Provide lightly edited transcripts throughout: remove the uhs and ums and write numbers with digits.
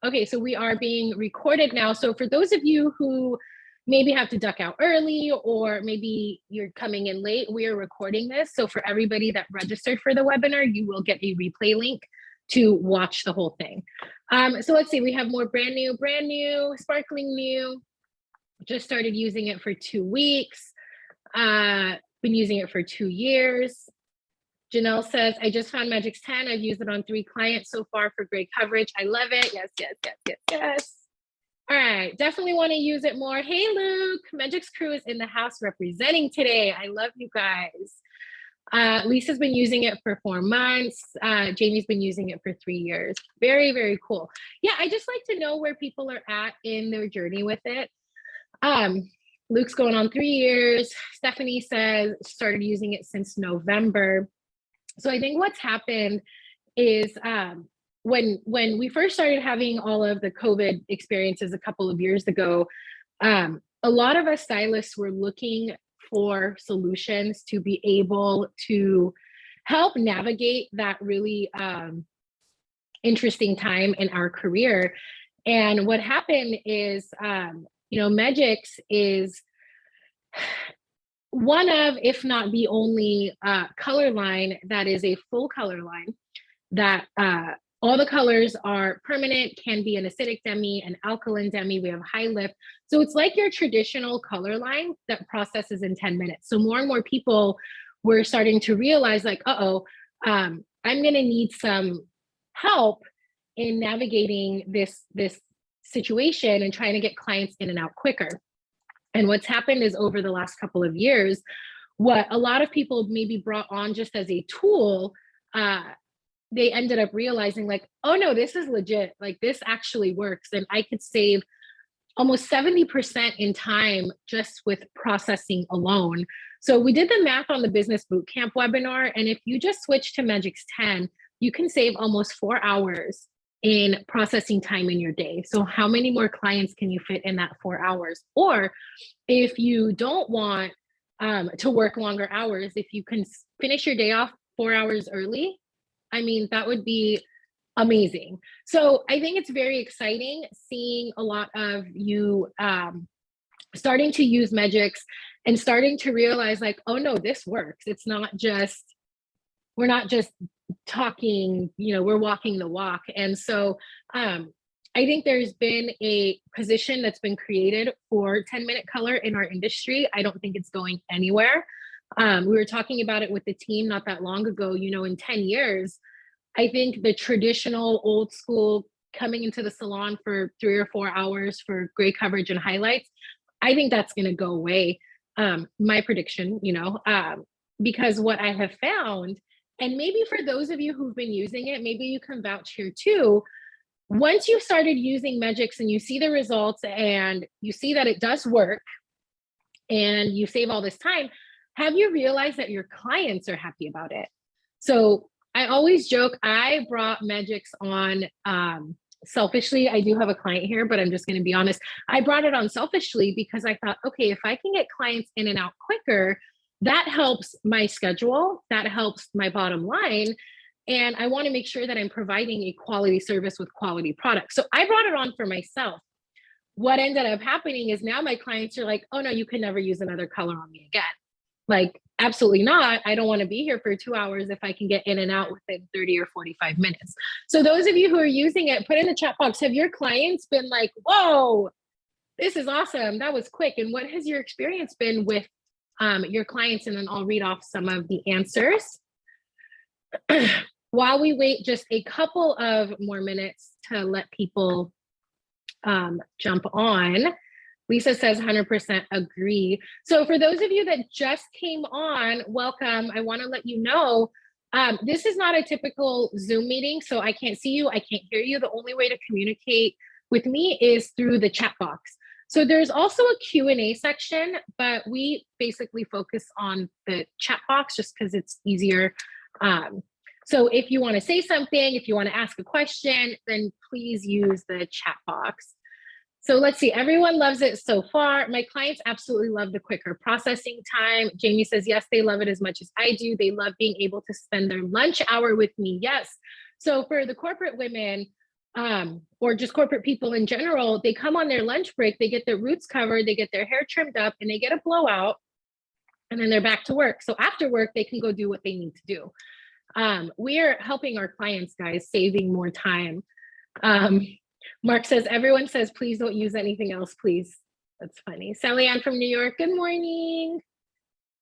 Okay, so we are being recorded now. So for those of you who maybe have to duck out early, or maybe you're coming in late, we are recording this. So for everybody that registered for the webinar, you will get a replay link to watch the whole thing. So let's see, we have more brand new, sparkling new. Just started using it for 2 weeks. Been using it for 2 years. Janelle says, I just found Magix 10. I've used it on 3 clients so far for great coverage. I love it. Yes, yes, yes, yes, yes. All right, definitely want to use it more. Hey, Luke, Magix crew is in the house representing today. I love you guys. Lisa's been using it for 4 months. Jamie's been using it for 3 years. Very, very cool. Yeah, I just like to know where people are at in their journey with it. Luke's going on 3 years. Stephanie says started using it since November. So I think what's happened is when we first started having all of the COVID experiences a couple of years ago, a lot of us stylists were looking for solutions to be able to help navigate that really interesting time in our career. And what happened is, Megix is one of, if not the only color line that is a full color line that all the colors are permanent, can be an acidic demi, an alkaline demi, we have high lift. So it's like your traditional color line that processes in 10 minutes. So more and more people were starting to realize like, I'm gonna need some help in navigating this situation and trying to get clients in and out quicker. And what's happened is over the last couple of years, what a lot of people maybe brought on just as a tool, they ended up realizing like, oh no, this is legit. Like this actually works. And I could save almost 70% in time just with processing alone. So we did the math on the business bootcamp webinar. And if you just switch to Magix 10, you can save almost 4 hours in processing time in your day. So how many more clients can you fit in that 4 hours? Or if you don't want to work longer hours, if you can finish your day off 4 hours early, I mean, that would be amazing. So I think it's very exciting seeing a lot of you starting to use Magix and starting to realize like, oh no, this works. It's not just, we're not just talking, we're walking the walk. And so I think there's been a position that's been created for 10-minute color in our industry. I don't think it's going anywhere. We were talking about it with the team not that long ago, in 10 years, I think the traditional old school coming into the salon for 3 or 4 hours for gray coverage and highlights, I think that's going to go away. My prediction, because what I have found, and maybe for those of you who've been using it, maybe you can vouch here too. Once you started using Magix and you see the results and you see that it does work and you save all this time, have you realized that your clients are happy about it? So I always joke, I brought Magix on selfishly. I do have a client here, but I'm just going to be honest. I brought it on selfishly because I thought, okay, if I can get clients in and out quicker, that helps my schedule, that helps my bottom line. And I want to make sure that I'm providing a quality service with quality products. So I brought it on for myself. What ended up happening is now my clients are like, oh no, you can never use another color on me again. Like, absolutely not. I don't want to be here for 2 hours if I can get in and out within 30 or 45 minutes. So those of you who are using it, put in the chat box, have your clients been like, whoa, this is awesome. That was quick. And what has your experience been with your clients? And then I'll read off some of the answers. While we wait just a couple of more minutes to let people jump on, Lisa says 100% agree. So for those of you that just came on, welcome. I want to let you know, this is not a typical Zoom meeting, so I can't see you, I can't hear you. The only way to communicate with me is through the chat box. So there's also a Q&A section, but we basically focus on the chat box just because it's easier. So if you want to say something, if you want to ask a question, then please use the chat box. So let's see, everyone loves it so far. My clients absolutely love the quicker processing time. Jamie says, yes, they love it as much as I do. They love being able to spend their lunch hour with me. Yes. So for the corporate women, or just corporate people in general, they come on their lunch break, they get their roots covered, they get their hair trimmed up, and they get a blowout, and then they're back to work. So after work, they can go do what they need to do. We are helping our clients, guys, saving more time. Mark says, everyone says, please don't use anything else, please. That's funny. Sally Ann from New York, good morning.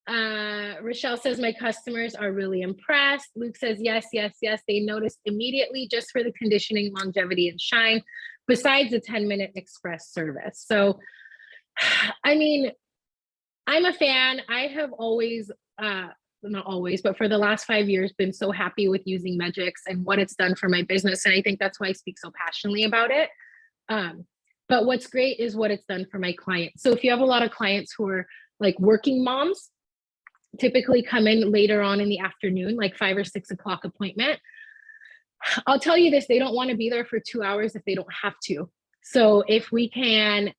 Rochelle says, my customers are really impressed. Luke says, yes, yes, yes. They noticed immediately just for the conditioning, longevity, and shine, besides the 10-minute express service. So, I mean, I'm a fan. I have always, not always, but for the last 5 years, been so happy with using Megix and what it's done for my business. And I think that's why I speak so passionately about it. But what's great is what it's done for my clients. So if you have a lot of clients who are like working moms, typically come in later on in the afternoon, like 5 or 6 o'clock appointment. I'll tell you this, they don't want to be there for 2 hours if they don't have to. So if we can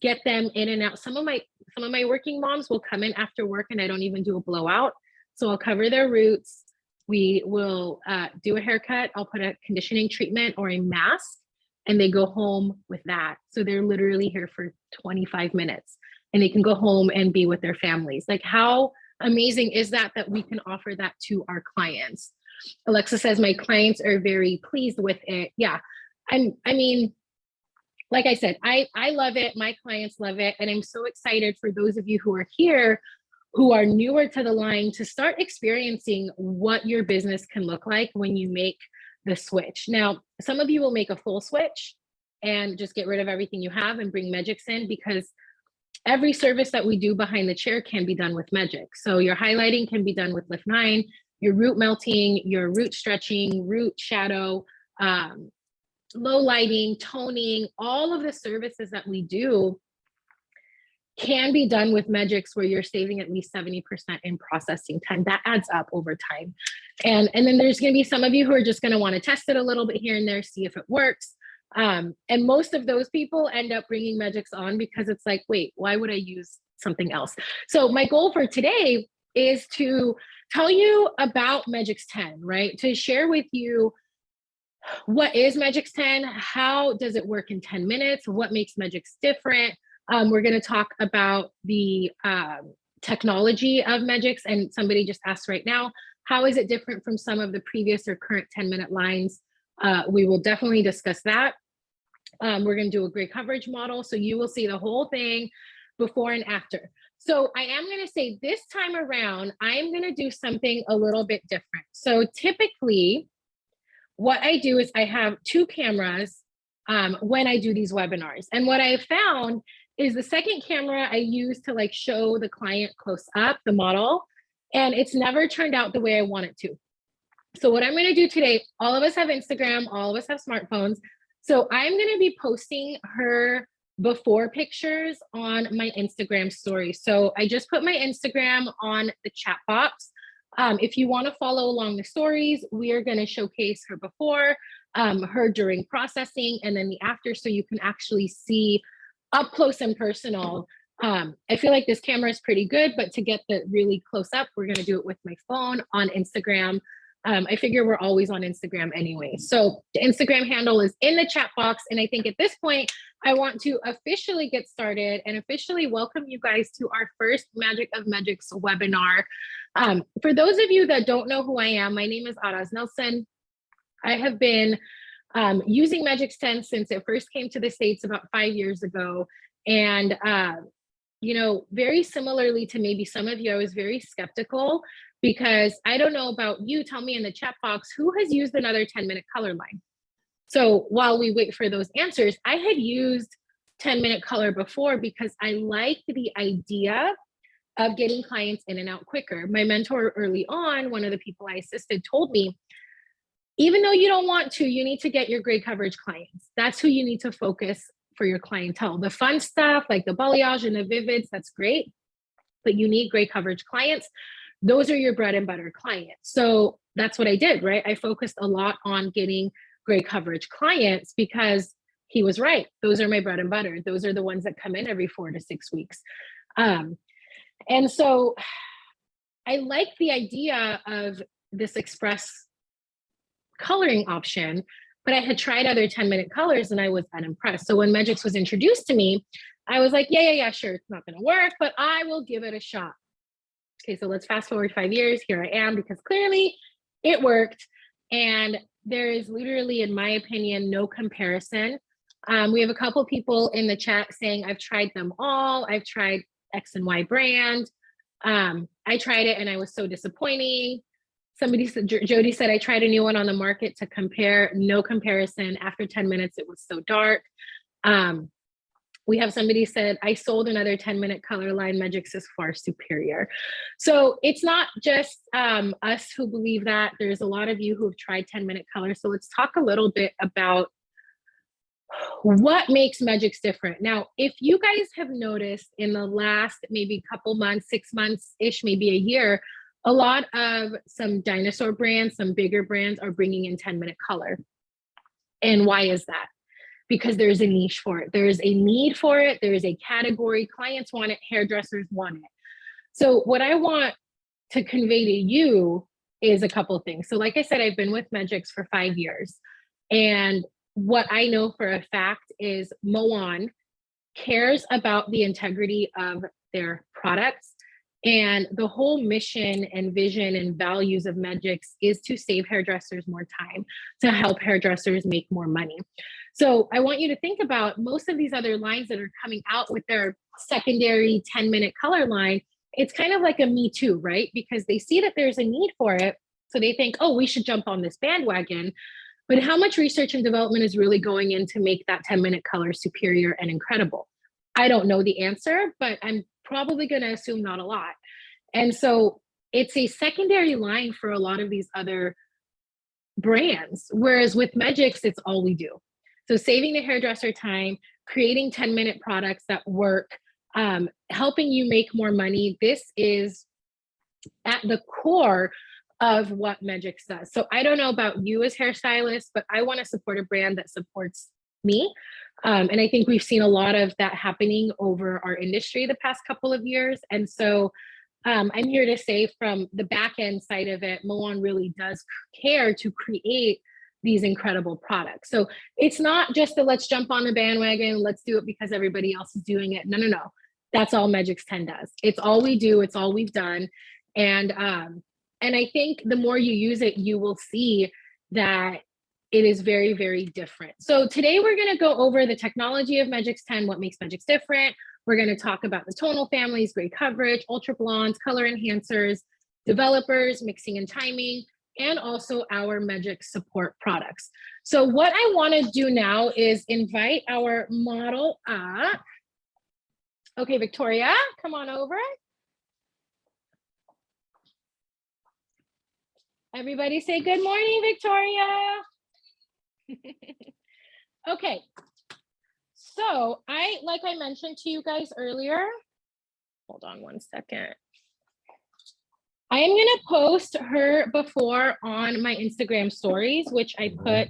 get them in and out, some of my working moms will come in after work and I don't even do a blowout. So I'll cover their roots. We will do a haircut. I'll put a conditioning treatment or a mask, and they go home with that. So they're literally here for 25 minutes and they can go home and be with their families. Like, how amazing is that, that we can offer that to our clients? Alexa says, my clients are very pleased with it. Yeah, I mean, like I said, I love it. My clients love it. And I'm so excited for those of you who are here, who are newer to the line, to start experiencing what your business can look like when you make the switch. Now, some of you will make a full switch and just get rid of everything you have and bring Megix in, because every service that we do behind the chair can be done with Megix. So your highlighting can be done with Lift 9, your root melting, your root stretching, root shadow, low lighting, toning, all of the services that we do can be done with Megix, where you're saving at least 70% in processing time. That adds up over time. And then there's going to be some of you who are just going to want to test it a little bit here and there, see if it works. And most of those people end up bringing Megix on because it's like, wait, why would I use something else? So my goal for today is to tell you about Megix 10, right? To share with you what is Megix 10, how does it work in 10 minutes, what makes Megix different. We're going to talk about the technology of Megix, and somebody just asked right now, how is it different from some of the previous or current 10-minute lines? We will definitely discuss that. We're going to do a gray coverage model, so you will see the whole thing before and after. So I am going to say this time around, I am going to do something a little bit different. So typically, what I do is I have 2 cameras when I do these webinars. And what I found is the second camera I use to like show the client close up, the model, and it's never turned out the way I want it to. So what I'm going to do today, all of us have Instagram, all of us have smartphones. So I'm going to be posting her before pictures on my Instagram story. So I just put my Instagram on the chat box. If you want to follow along the stories, we are going to showcase her before, her during processing, and then the after, so you can actually see up close and personal. I feel like this camera is pretty good, but to get the really close up, we're going to do it with my phone on Instagram. I figure we're always on Instagram anyway. So the Instagram handle is in the chat box. And I think at this point, I want to officially get started and officially welcome you guys to our first Magic of Megix webinar. For those of you that don't know who I am, my name is Araz Nelson. I have been using Megix 10 since it first came to the States about 5 years ago. And, you know, very similarly to maybe some of you, I was very skeptical, because I don't know about you, tell me in the chat box, who has used another 10-minute color line? So while we wait for those answers, I had used 10-minute color before because I liked the idea of getting clients in and out quicker. My mentor early on, one of the people I assisted, told me, even though you don't want to, you need to get your gray coverage clients. That's who you need to focus for your clientele. The fun stuff like the balayage and the vivids, that's great, but you need gray coverage clients. Those are your bread and butter clients. So that's what I did, right? I focused a lot on getting gray coverage clients because he was right. Those are my bread and butter. Those are the ones that come in every 4 to 6 weeks. And so I like the idea of this express coloring option, but I had tried other 10-minute colors and I was unimpressed. So when Megix was introduced to me, I was like, yeah, sure, it's not gonna work, but I will give it a shot. Okay, so let's fast forward 5 years. Here I am, because clearly it worked. And there is literally, in my opinion, no comparison. We have a couple people in the chat saying, I've tried them all. I've tried X and Y brand. I tried it and I was so disappointing. Somebody said, Jody said, I tried a new one on the market to compare. No comparison. After 10 minutes, it was so dark. We have somebody said, I sold another 10-minute color line. Megix is far superior. So it's not just us who believe that. There's a lot of you who have tried 10-minute color. So let's talk a little bit about what makes Megix different. Now, if you guys have noticed in the last maybe couple months, 6 months-ish, maybe a year, a lot of some dinosaur brands, some bigger brands are bringing in 10-minute color. And why is that? Because there's a niche for it. There's a need for it. There's a category. Clients want it. Hairdressers want it. So what I want to convey to you is a couple of things. So like I said, I've been with Megix for 5 years. And what I know for a fact is Moan cares about the integrity of their products. And the whole mission and vision and values of Megix is to save hairdressers more time, to help hairdressers make more money. So I want you to think about most of these other lines that are coming out with their secondary 10-minute color line. It's kind of like a me too, right? Because they see that there's a need for it. So they think, oh, we should jump on this bandwagon. But how much research and development is really going in to make that 10-minute color superior and incredible? I don't know the answer, but I'm probably going to assume not a lot. And so it's a secondary line for a lot of these other brands. Whereas with Megix, it's all we do. So saving the hairdresser time, creating 10-minute products that work, helping you make more money. This is at the core of what Megix does. So I don't know about you as hairstylists, but I want to support a brand that supports me. And I think we've seen a lot of that happening over our industry the past couple of years. And so I'm here to say, from the back end side of it, Moan really does care to create these incredible products. So it's not just a let's jump on the bandwagon, let's do it because everybody else is doing it. No. That's all Megix 10 does. It's all we do. It's all we've done. And I think the more you use it, you will see that it is very, very different. So today we're going to go over the technology of Megix 10, what makes Megix different. We're going to talk about the tonal families, gray coverage, ultra blondes, color enhancers, developers, mixing and timing, and also our Megix support products. So what I want to do now is invite our model up. Okay, Victoria, come on over. Everybody say good morning, Victoria. Okay, so like I mentioned to you guys earlier, hold on one second. I am gonna post her before on my Instagram stories, which I put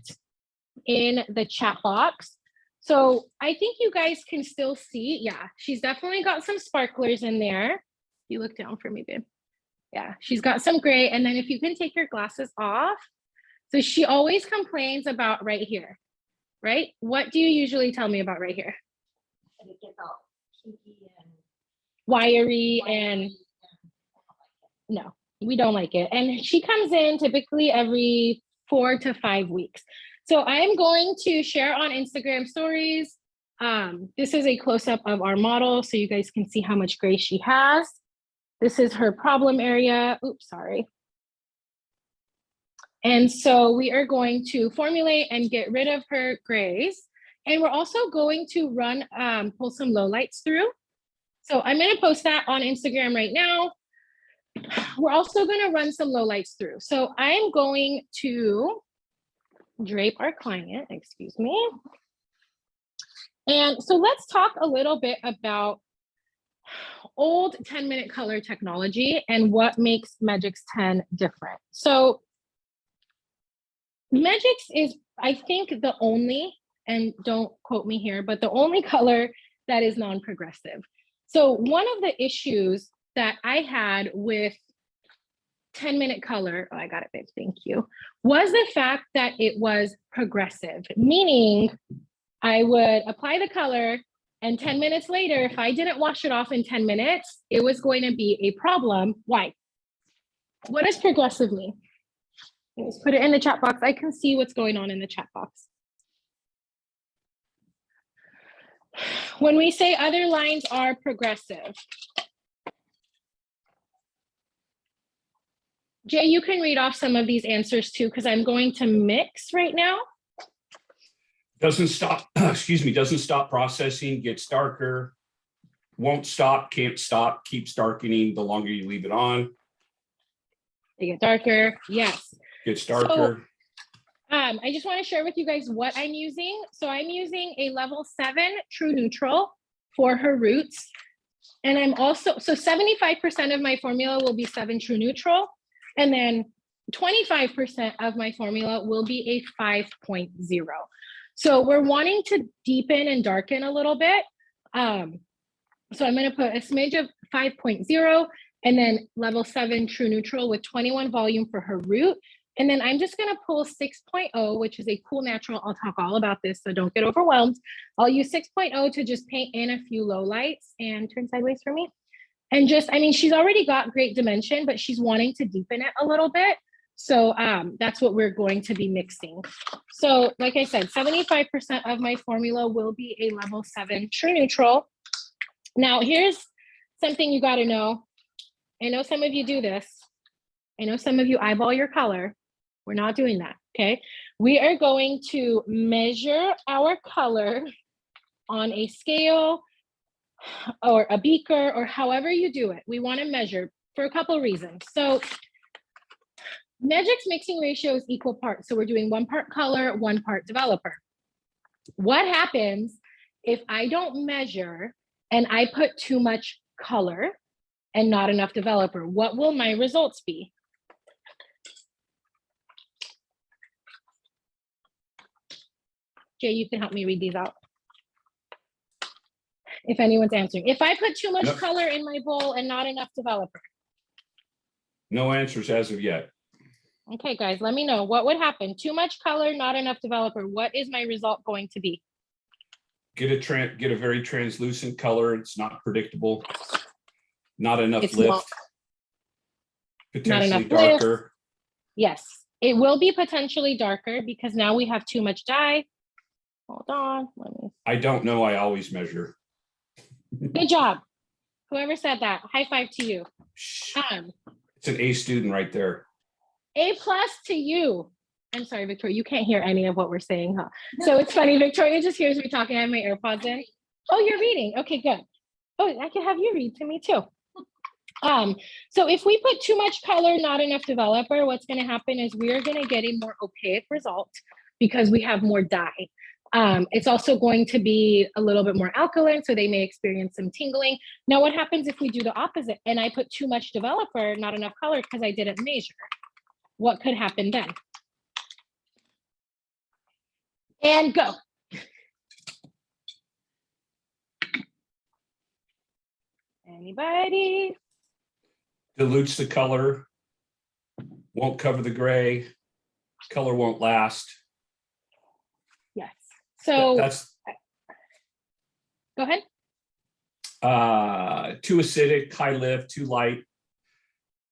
in the chat box. So I think you guys can still see, yeah, she's definitely got some sparklers in there. You look down for me, babe. Yeah, she's got some gray. And then if you can take your glasses off. So she always complains about right here, right? What do you usually tell me about right here? And it gets all kinky and wiry and no, we don't like it. And she comes in typically every 4 to 5 weeks. So I'm going to share on Instagram stories. This is a close-up of our model so you guys can see how much gray she has. This is her problem area. Oops, sorry. And so we are going to formulate and get rid of her grays. And we're also going to pull some lowlights through. So I'm going to post that on Instagram right now. We're also going to run some lowlights through. So I'm going to drape our client, excuse me. And so let's talk a little bit about old 10-minute color technology and what makes Megix 10 different. So Megix is, I think, the only, and don't quote me here, but the only color that is non-progressive. So one of the issues that I had with 10-minute color, oh, I got it, babe, thank you, was the fact that it was progressive, meaning I would apply the color and 10 minutes later, if I didn't wash it off in 10 minutes, it was going to be a problem. Why? What does progressive mean? Let's put it in the chat box. I can see what's going on in the chat box. When we say other lines are progressive, Jay, you can read off some of these answers too, because I'm going to mix right now. Doesn't stop, excuse me, doesn't stop processing, gets darker, won't stop, can't stop, keeps darkening the longer you leave it on. They get darker, yes. Gets darker. So, I just want to share with you guys what I'm using. So I'm using a level 7 true neutral for her roots. And I'm also, so 75% of my formula will be 7 true neutral. And then 25% of my formula will be a 5.0. So we're wanting to deepen and darken a little bit. So I'm going to put a smidge of 5.0 and then level 7 true neutral with 21 volume for her root. And then I'm just going to pull 6.0, which is a cool natural. I'll talk all about this, so don't get overwhelmed. I'll use 6.0 to just paint in a few low lights and turn sideways for me. And just, I mean, she's already got great dimension, but she's wanting to deepen it a little bit. So that's what we're going to be mixing. So like I said, 75% of my formula will be a level 7 true neutral. Now here's something you got to know. I know some of you do this. I know some of you eyeball your color. We're not doing that, okay? We are going to measure our color on a scale or a beaker or however you do it. We want to measure for a couple of reasons. So Megix mixing ratio is equal parts. So we're doing 1 part color, 1 part developer. What happens if I don't measure and I put too much color and not enough developer? What will my results be? Jay, you can help me read these out. If anyone's answering. If I put too much color in my bowl and not enough developer. No answers as of yet. Okay, guys, let me know what would happen. Too much color, not enough developer. What is my result going to be? Get a very translucent color. It's not predictable. Not enough It's lift. not Potentially enough darker. lift. Yes, it will be potentially darker because now we have too much dye. Hold on, let me. I don't know. I always measure. Good job. Whoever said that, high five to you. It's an A student right there. A+ to you. I'm sorry, Victoria, you can't hear any of what we're saying, huh? So it's funny, Victoria just hears me talking. I have my AirPods in. Oh, you're reading. Okay, good. Oh, I can have you read to me too. So if we put too much color, not enough developer, what's going to happen is we're going to get a more opaque result because we have more dye. It's also going to be a little bit more alkaline, so they may experience some tingling. Now, what happens if we do the opposite and I put too much developer, not enough color because I didn't measure? What could happen then? And go. Anybody? Dilutes the color. Won't cover the gray. Color won't last. Yes. So That's. Go ahead. Too acidic, high lift, too light.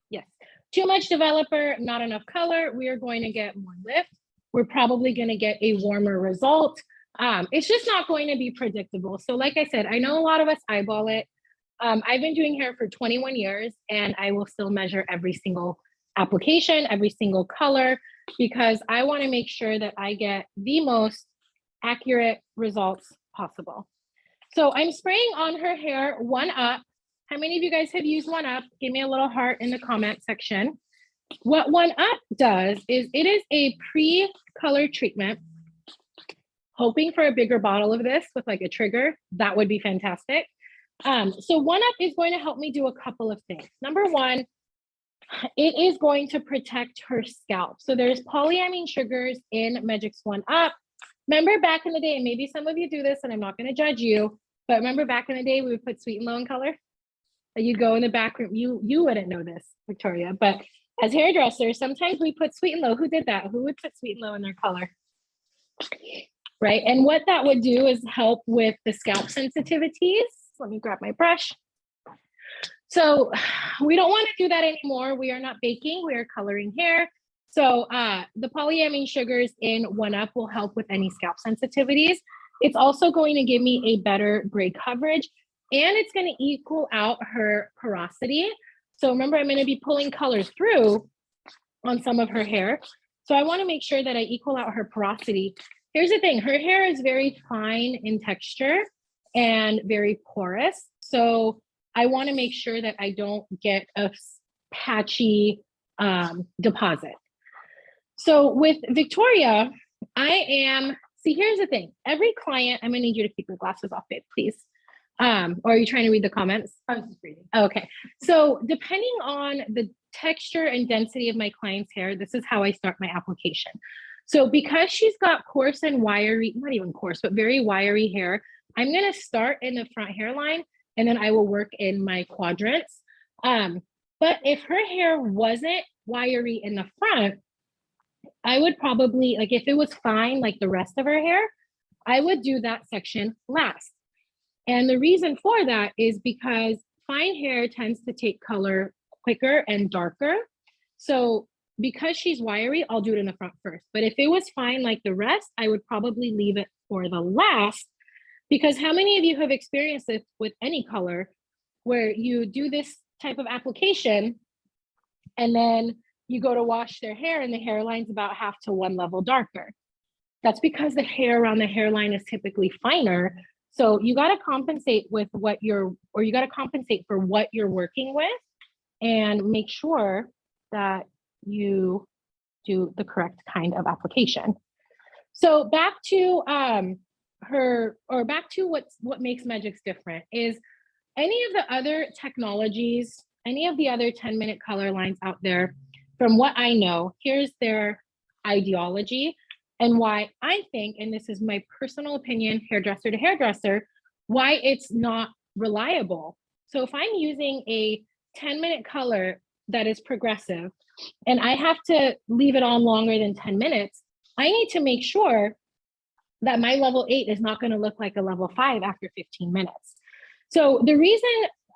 Yes. Too much developer, not enough color. We are going to get more lift. We're probably going to get a warmer result. It's just not going to be predictable. So like I said, I know a lot of us eyeball it. I've been doing hair for 21 years and I will still measure every single application, every single color, because I want to make sure that I get the most accurate results possible. So I'm spraying on her hair 1UP. How many of you guys have used 1UP? Give me a little heart in the comment section. What 1UP does is it is a pre-color treatment. Hoping for a bigger bottle of this with like a trigger, that would be fantastic. So 1UP is going to help me do a couple of things. Number one, it is going to protect her scalp. So there's polyamine sugars in Megix 1UP. Remember back in the day, and maybe some of you do this and I'm not going to judge you, but remember back in the day we would put Sweet and Low in color? You'd go in the back room. You wouldn't know this, Victoria, but as hairdressers, sometimes we put sweet and low. Who did that? Who would put sweet and low in their color? Right. And what that would do is help with the scalp sensitivities. Let me grab my brush. So we don't want to do that anymore. We are not baking, we are coloring hair. So the polyamine sugars in 1-Up will help with any scalp sensitivities. It's also going to give me a better gray coverage, and it's going to equal out her porosity. So remember, I'm going to be pulling colors through on some of her hair. So I want to make sure that I equal out her porosity. Here's the thing, her hair is very fine in texture and very porous. So I want to make sure that I don't get a patchy deposit. So with Victoria, see, here's the thing. Every client, I'm gonna need you to keep your glasses off, babe, please. Or are you trying to read the comments? I was just reading. Okay. So depending on the texture and density of my client's hair, this is how I start my application. So because she's got coarse and wiry, not even coarse, but very wiry hair, I'm gonna start in the front hairline, and then I will work in my quadrants. But if her hair wasn't wiry in the front, I would probably, like if it was fine, like the rest of her hair, I would do that section last. And the reason for that is because fine hair tends to take color quicker and darker. So because she's wiry, I'll do it in the front first. But if it was fine like the rest, I would probably leave it for the last. Because how many of you have experienced this with any color where you do this type of application and then you go to wash their hair and the hairline's about half to 1 level darker? That's because the hair around the hairline is typically finer. So you got to compensate with what you got to compensate for what you're working with and make sure that you do the correct kind of application. So back to what makes Megix different is any of the other technologies, any of the other 10-minute color lines out there, from what I know, here's their ideology and why I think, and this is my personal opinion, hairdresser to hairdresser, why it's not reliable. So if I'm using a 10-minute color that is progressive and I have to leave it on longer than 10 minutes, I need to make sure that my level 8 is not going to look like a level 5 after 15 minutes. So the reason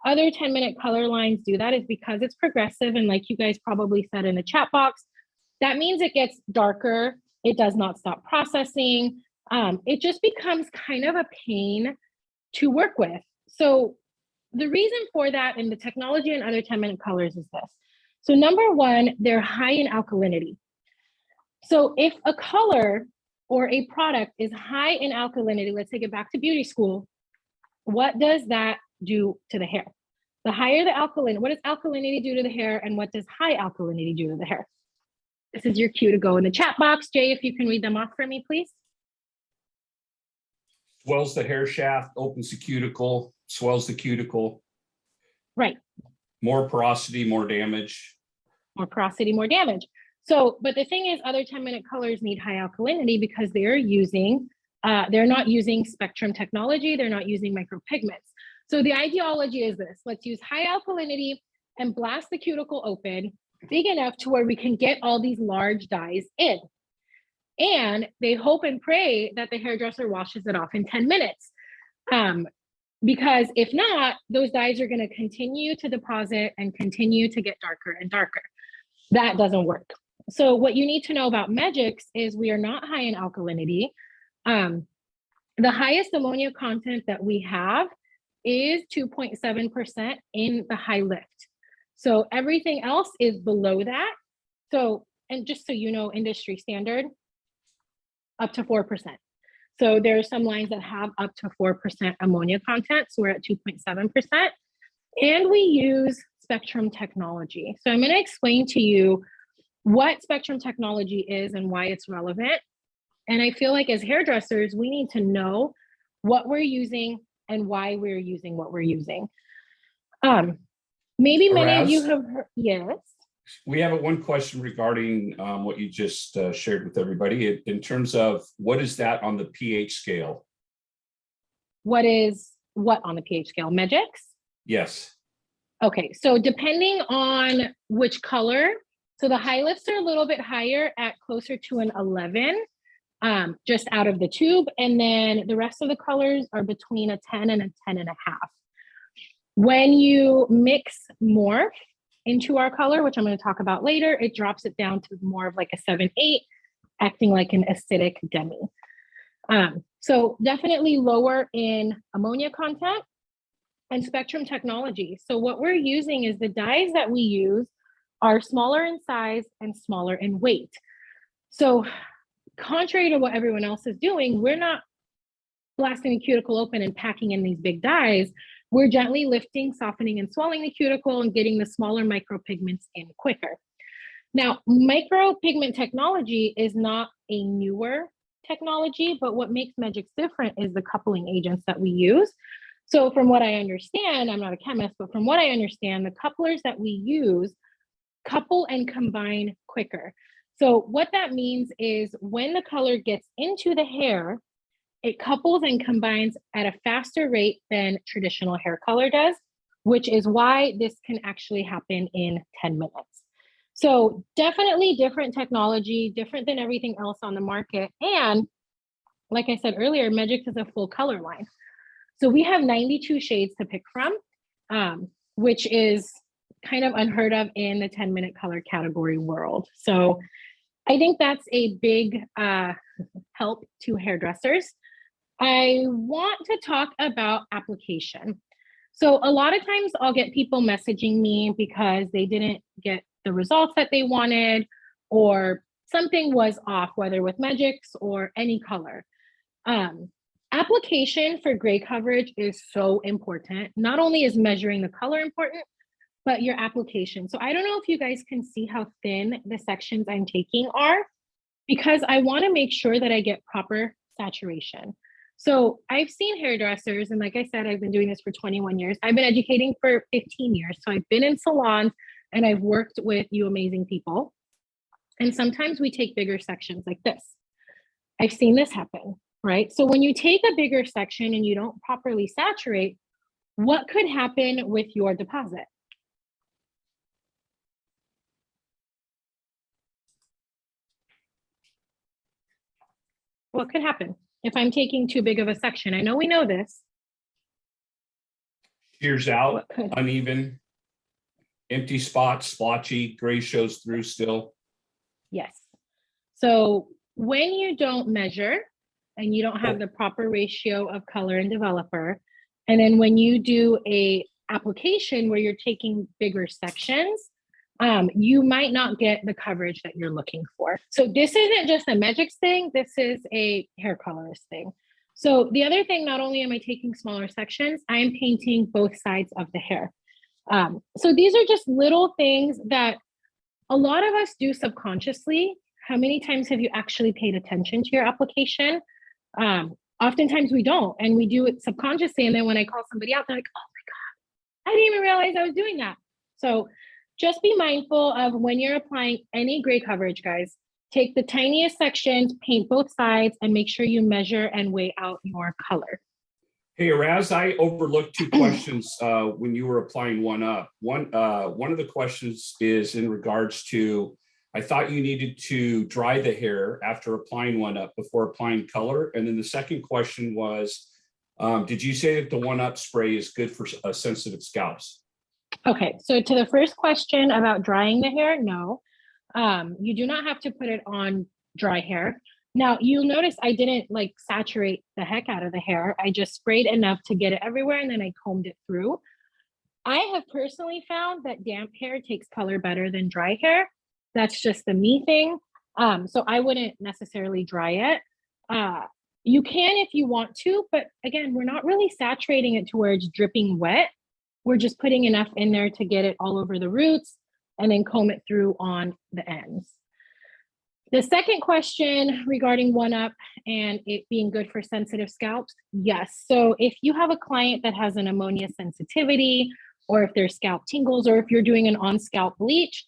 other 10-minute color lines do that is because it's progressive. And like you guys probably said in the chat box, that means it gets darker. It does not stop processing. It just becomes kind of a pain to work with. So the reason for that in the technology and other 10-minute colors is this. So number one, they're high in alkalinity. So if a color or a product is high in alkalinity, let's take it back to beauty school, what does that do to the hair? The higher the alkalinity, what does alkalinity do to the hair, and what does high alkalinity do to the hair? This is your cue to go in the chat box. Jay, if you can read them off for me, please. Swells the hair shaft, opens the cuticle, swells the cuticle. Right. More porosity, more damage. More porosity, more damage. So, but the thing is, other 10-minute colors need high alkalinity because they're not using spectrum technology. They're not using micropigments. So the ideology is this: let's use high alkalinity and blast the cuticle open big enough to where we can get all these large dyes in. And they hope and pray that the hairdresser washes it off in 10 minutes. Because if not, those dyes are going to continue to deposit and continue to get darker and darker. That doesn't work. So what you need to know about Megix is we are not high in alkalinity. The highest ammonia content that we have is 2.7% in the high lift. So everything else is below that. So, and just so you know, industry standard, up to 4%. So there are some lines that have up to 4% ammonia content. So we're at 2.7%. And we use spectrum technology. So I'm going to explain to you what spectrum technology is and why it's relevant. And I feel like as hairdressers, we need to know what we're using and why we're using what we're using. Maybe many of you have heard, yes. We have one question regarding what you just shared with everybody in terms of what is that on the pH scale? What is what on the pH scale? Megix? Yes. Okay, so depending on which color, So the high lifts are a little bit higher at closer to an 11, just out of the tube. And then the rest of the colors are between a 10 and a 10.5. When you mix morph into our color, which I'm going to talk about later, it drops it down to more of like a 7-8, acting like an acidic demi. So definitely lower in ammonia content and spectrum technology. So what we're using is the dyes that we use are smaller in size and smaller in weight. So contrary to what everyone else is doing, we're not blasting the cuticle open and packing in these big dyes. We're gently lifting, softening, and swelling the cuticle and getting the smaller micropigments in quicker. Now, micropigment technology is not a newer technology, but what makes Megix different is the coupling agents that we use. So from what I understand, I'm not a chemist, but from what I understand, the couplers that we use couple and combine quicker. So what that means is when the color gets into the hair, it couples and combines at a faster rate than traditional hair color does, which is why this can actually happen in 10 minutes. So definitely different technology, different than everything else on the market. And like I said earlier, Megix is a full color line. So we have 92 shades to pick from, which is kind of unheard of in the 10-minute color category world. So I think that's a big help to hairdressers. I want to talk about application. So a lot of times I'll get people messaging me because they didn't get the results that they wanted, or something was off, whether with Megix or any color. Application for gray coverage is so important. Not only is measuring the color important, but your application. So I don't know if you guys can see how thin the sections I'm taking are, because I want to make sure that I get proper saturation. So I've seen hairdressers, and like I said, I've been doing this for 21 years. I've been educating for 15 years. So I've been in salons and I've worked with you amazing people. And sometimes we take bigger sections like this. I've seen this happen, right? So when you take a bigger section and you don't properly saturate, what could happen with your deposit? What could happen if I'm taking too big of a section? I know we know this. Shears out, uneven, empty spots, splotchy, gray shows through still. Yes. So when you don't measure and you don't have the proper ratio of color and developer, and then when you do a application where you're taking bigger sections, you might not get the coverage that you're looking for. So this isn't just a Megix thing, this is a hair colorist thing. So the other thing, not only am I taking smaller sections, I am painting both sides of the hair. So these are just little things that a lot of us do subconsciously. How many times have you actually paid attention to your application? Oftentimes we don't, and we do it subconsciously. And then when I call somebody out, they're like, oh my God, I didn't even realize I was doing that. So just be mindful of when you're applying any gray coverage, guys. Take the tiniest sections, paint both sides, and make sure you measure and weigh out your color. Hey, Araz, I overlooked two questions when you were applying one up. One of the questions is in regards to, I thought you needed to dry the hair after applying one up before applying color. And then the second question was, did you say that the one up spray is good for sensitive scalps? Okay, so to the first question about drying the hair, no. You do not have to put it on dry hair. Now, you'll notice I didn't like saturate the heck out of the hair. I just sprayed enough to get it everywhere, and then I combed it through. I have personally found that damp hair takes color better than dry hair. That's just the me thing. So I wouldn't necessarily dry it. You can if you want to, but again, we're not really saturating it to where it's dripping wet. We're just putting enough in there to get it all over the roots and then comb it through on the ends. The second question regarding one up and it being good for sensitive scalps, yes. So if you have a client that has an ammonia sensitivity, or if their scalp tingles, or if you're doing an on-scalp bleach,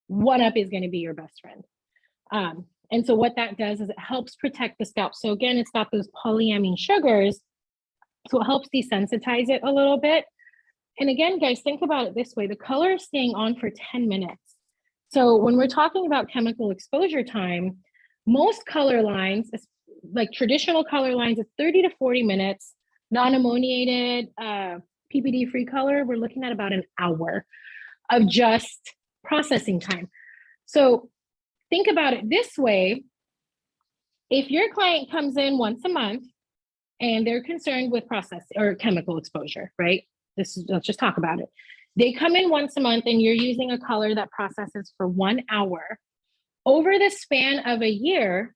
one up is going to be your best friend. And so what that does is it helps protect the scalp. So again, it's got those polyamine sugars, so it helps desensitize it a little bit. And again, guys, think about it this way. The color is staying on for 10 minutes. So when we're talking about chemical exposure time, most color lines, like traditional color lines, is 30 to 40 minutes. Non-ammoniated, PPD-free color, we're looking at about an hour of just processing time. So think about it this way. If your client comes in once a month and they're concerned with process or chemical exposure, right? Let's just talk about it. They come in once a month and you're using a color that processes for 1 hour. Over the span of a year,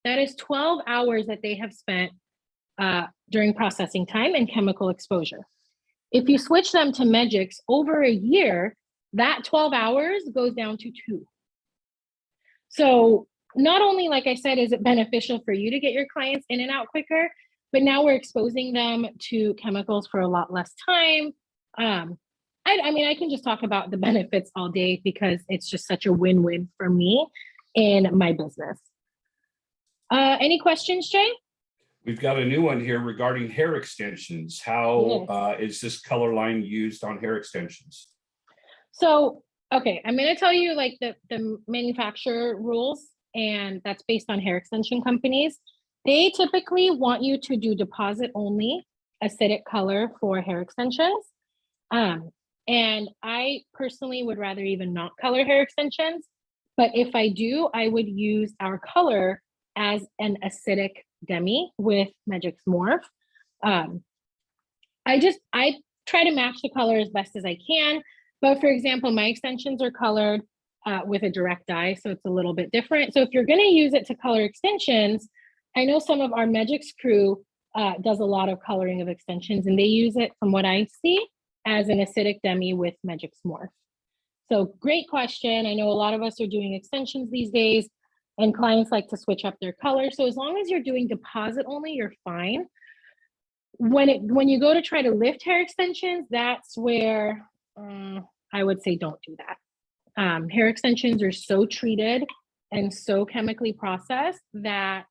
that is 12 hours that they have spent during processing time and chemical exposure. If you switch them to Megix over a year, that 12 hours goes down to 2. So not only, like I said, is it beneficial for you to get your clients in and out quicker, but now we're exposing them to chemicals for a lot less time. I mean, I can just talk about the benefits all day because it's just such a win-win for me in my business. Any questions, Jay? We've got a new one here regarding hair extensions. How is this color line used on hair extensions? So, okay, I'm going to tell you like the manufacturer rules, and that's based on hair extension companies. They typically want you to do deposit only acidic color for hair extensions. And I personally would rather even not color hair extensions. But if I do, I would use our color as an acidic demi with Magix Morph. I try to match the color as best as I can. But for example, my extensions are colored with a direct dye, so it's a little bit different. So if you're going to use it to color extensions, I know some of our Magix crew does a lot of coloring of extensions, and they use it, from what I see, as an acidic demi with Magix Morph. So great question. I know a lot of us are doing extensions these days, and clients like to switch up their color. So as long as you're doing deposit only, you're fine. When you go to try to lift hair extensions, that's where I would say don't do that. Hair extensions are so treated and so chemically processed that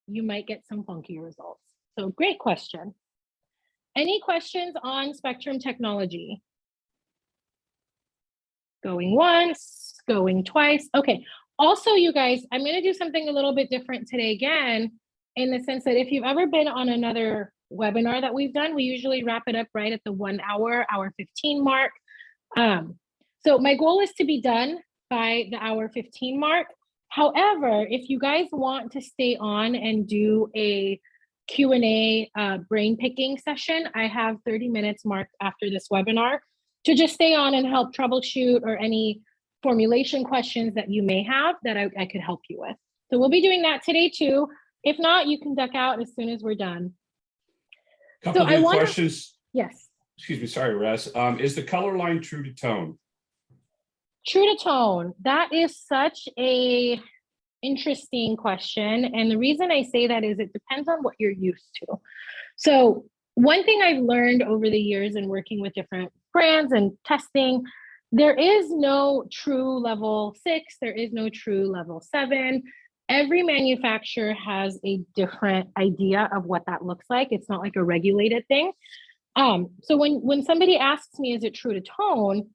you might get some funky results. So great question. Any questions on Spectrum Technology? Going once, going twice. Okay. Also, you guys, I'm going to do something a little bit different today again, in the sense that if you've ever been on another webinar that we've done, we usually wrap it up right at the 1 hour, hour 15 mark. So my goal is to be done by the hour 15 mark. However, if you guys want to stay on and do a Q&A brain picking session, I have 30 minutes marked after this webinar to just stay on and help troubleshoot or any formulation questions that you may have that I could help you with. So we'll be doing that today too. If not, you can duck out as soon as we're done. Couple of questions. Yes. Excuse me, sorry, Russ. Is the color line true to tone? True to tone. That is such a interesting question. And the reason I say that is it depends on what you're used to. So one thing I've learned over the years in working with different brands and testing, there is no true level 6, there is no true level 7. Every manufacturer has a different idea of what that looks like. It's not like a regulated thing. So when somebody asks me, is it true to tone?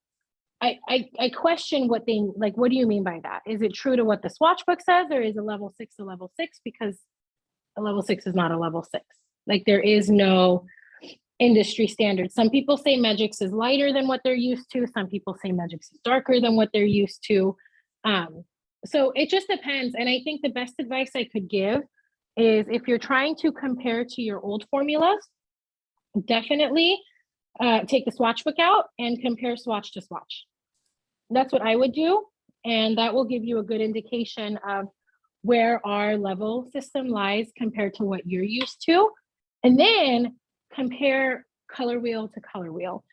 I question what they, like, what do you mean by that? Is it true to what the swatch book says, or is a level 6 a level 6? Because a level 6 is not a level 6. Like, there is no industry standard. Some people say Magix is lighter than what they're used to. Some people say Magix is darker than what they're used to. So it just depends. And I think the best advice I could give is, if you're trying to compare to your old formulas, definitely take the swatch book out and compare swatch to swatch. That's what I would do. And that will give you a good indication of where our level system lies compared to what you're used to. And then compare color wheel to color wheel,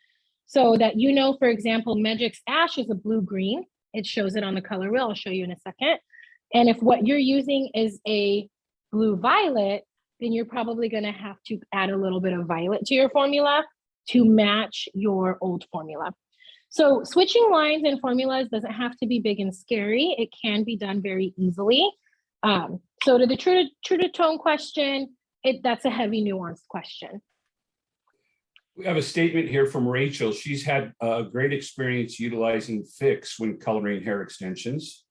so that, you know, for example, Magix Ash is a blue-green. It shows it on the color wheel. I'll show you in a second. And if what you're using is a blue-violet, then you're probably going to have to add a little bit of violet to your formula to match your old formula. So switching lines and formulas doesn't have to be big and scary. It can be done very easily. So to the true to tone question, that's a heavy nuanced question. We have a statement here from Rachel. She's had a great experience utilizing Fix when coloring hair extensions.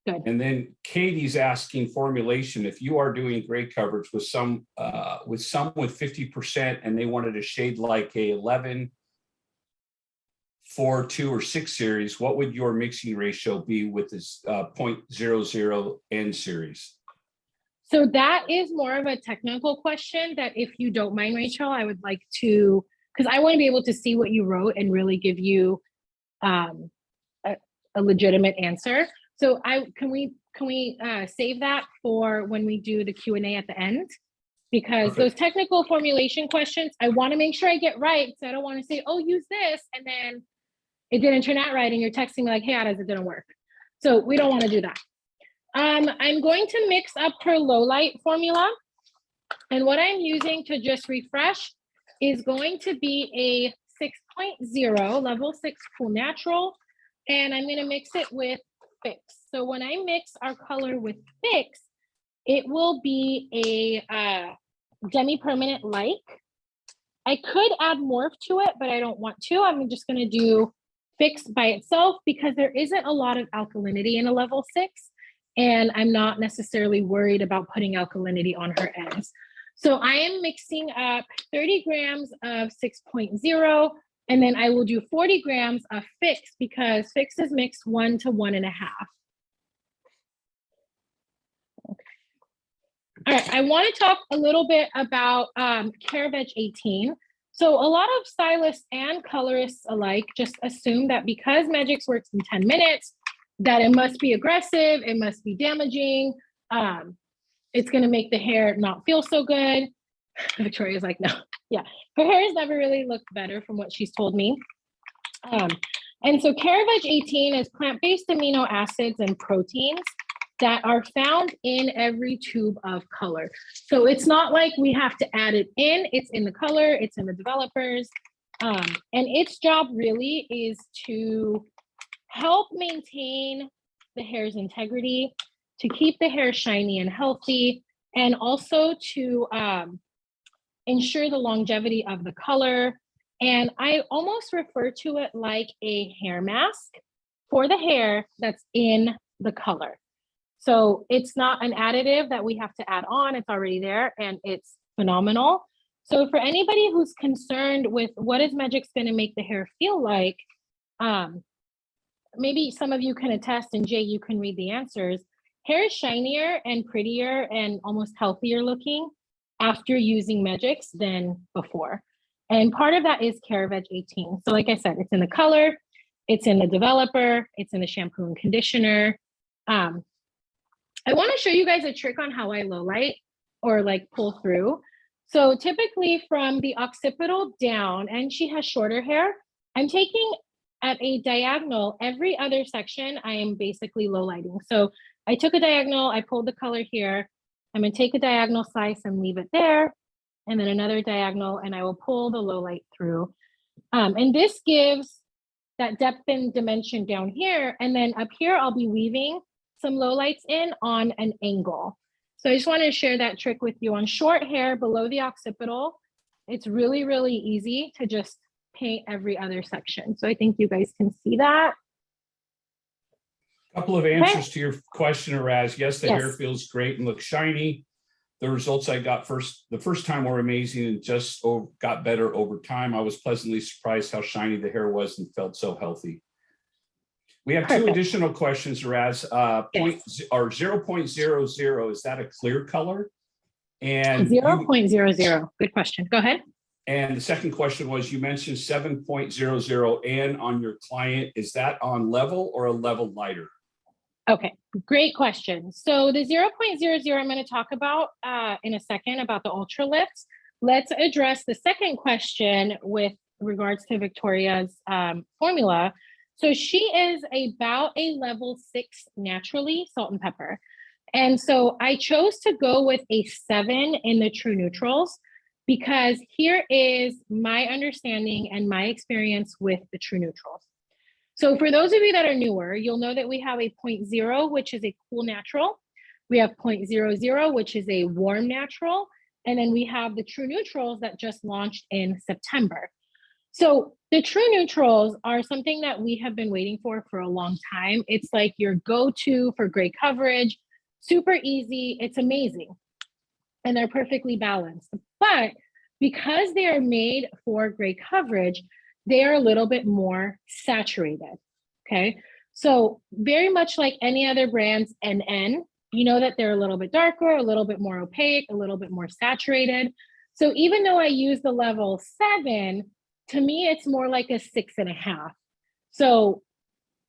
Good. And then Katie's asking formulation. If you are doing gray coverage with some with 50% and they wanted a shade like a 11, 4, 2, or 6 series, what would your mixing ratio be with this 0.00 N series? So that is more of a technical question that, if you don't mind, Rachel, I would like to, because I want to be able to see what you wrote and really give you a legitimate answer. So can we save that for when we do the Q&A at the end? Because Perfect. those technical formulation questions, I want to make sure I get right. So I don't want to say, oh, use this, and then it didn't turn out right, and you're texting me like, hey, Adas, it didn't work. So we don't want to do that. I'm going to mix up her low light formula. And what I'm using to just refresh is going to be a 6.0, level 6 cool natural. And I'm going to mix it with Fix. So when I mix our color with Fix, it will be a demi-permanent like. I could add morph to it, but I don't want to. I'm just going to do Fix by itself because there isn't a lot of alkalinity in a level 6. And I'm not necessarily worried about putting alkalinity on her ends. So I am mixing up 30 grams of 6.0, and then I will do 40 grams of Fix because Fix is mixed 1 to 1.5. Okay. All right, I want to talk a little bit about CareVeg 18. So a lot of stylists and colorists alike just assume that because Magix works in 10 minutes, that it must be aggressive, it must be damaging, it's gonna make the hair not feel so good. Victoria's like, no, yeah. Her hair has never really looked better from what she's told me. And so CareVeg 18 is plant-based amino acids and proteins that are found in every tube of color. So it's not like we have to add it in, it's in the color, it's in the developers. And its job really is to help maintain the hair's integrity, to keep the hair shiny and healthy, and also to ensure the longevity of the color. And I almost refer to it like a hair mask for the hair that's in the color. So it's not an additive that we have to add on, it's already there, and it's phenomenal. So for anybody who's concerned with what is Magix gonna make the hair feel like, maybe some of you can attest, and Jay, you can read the answers. Hair is shinier and prettier and almost healthier looking after using Magix than before. And part of that is CareVeg 18. So like I said, it's in the color, it's in the developer, it's in the shampoo and conditioner. I want to show you guys a trick on how I low light or like pull through. So typically from the occipital down, and she has shorter hair, I'm taking at a diagonal, every other section, I am basically low lighting. So I took a diagonal, I pulled the color here. I'm gonna take a diagonal slice and leave it there, and then another diagonal, and I will pull the low light through. And this gives that depth and dimension down here. And then up here, I'll be weaving some low lights in on an angle. So I just wanted to share that trick with you. On short hair below the occipital, it's really, really easy to just paint every other section. So I think you guys can see that. A couple of answers to your question, Raz. Yes, the hair Yes. feels great and looks shiny. The results I got the first time were amazing and just got better over time. I was pleasantly surprised how shiny the hair was and felt so healthy. We have two additional questions, Raz. Point or 0.00, is that a clear color? And 0.00. Good question. Go ahead. And the second question was, you mentioned 7.00 N on your client. Is that on level or a level lighter? Okay, great question. So the 0.00 I'm going to talk about in a second about the Ultralift. Let's address the second question with regards to Victoria's formula. So she is about a level 6 naturally, salt and pepper. And so I chose to go with a 7 in the true neutrals because here is my understanding and my experience with the true neutrals. So for those of you that are newer, you'll know that we have a 0.0, which is a cool natural. We have 0.00, which is a warm natural. And then we have the True Neutrals that just launched in September. So the True Neutrals are something that we have been waiting for a long time. It's like your go-to for gray coverage, super easy, it's amazing. And they're perfectly balanced. But because they are made for gray coverage, they are a little bit more saturated, okay? So very much like any other brands, NN, you know that they're a little bit darker, a little bit more opaque, a little bit more saturated. So even though I use the level 7, to me, it's more like a 6.5. So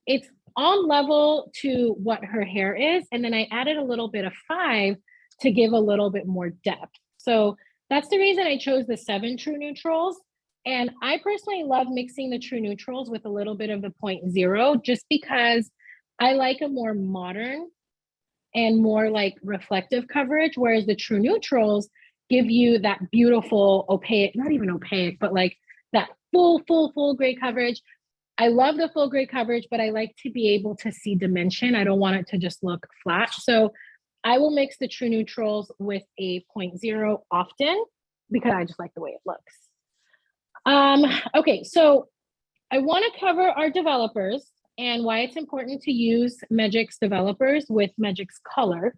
it's on level to what her hair is. And then I added a little bit of 5 to give a little bit more depth. So that's the reason I chose the 7 True Neutrals. And I personally love mixing the True Neutrals with a little bit of the 0.0, just because I like a more modern and more like reflective coverage, whereas the True Neutrals give you that beautiful opaque, not even opaque, but like that full gray coverage. I love the full gray coverage, but I like to be able to see dimension. I don't want it to just look flat. So I will mix the True Neutrals with a 0.0 often because I just like the way it looks. Okay, so I want to cover our developers and why it's important to use Megix developers with Megix color.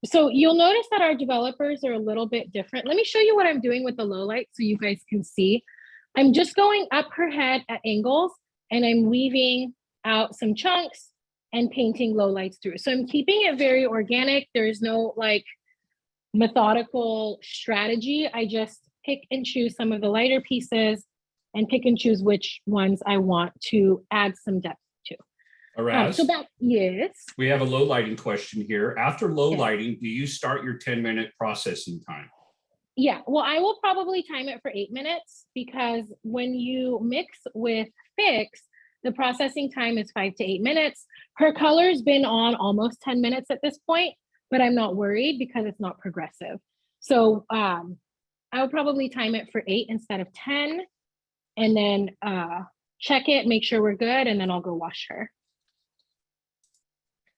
So you'll notice that our developers are a little bit different. Let me show you what I'm doing with the low light so you guys can see. I'm just going up her head at angles and I'm weaving out some chunks and painting low lights through. So I'm keeping it very organic. There's no like methodical strategy. I just pick and choose some of the lighter pieces and pick and choose which ones I want to add some depth to. Araz, yes. we have a low lighting question here. After low lighting, do you start your 10-minute processing time? Yeah, well, I will probably time it for 8 minutes because when you mix with Fix, the processing time is 5 to 8 minutes. Her color's been on almost 10 minutes at this point, but I'm not worried because it's not progressive. So I'll probably time it for 8 instead of 10 and then check it, make sure we're good, and then I'll go wash her.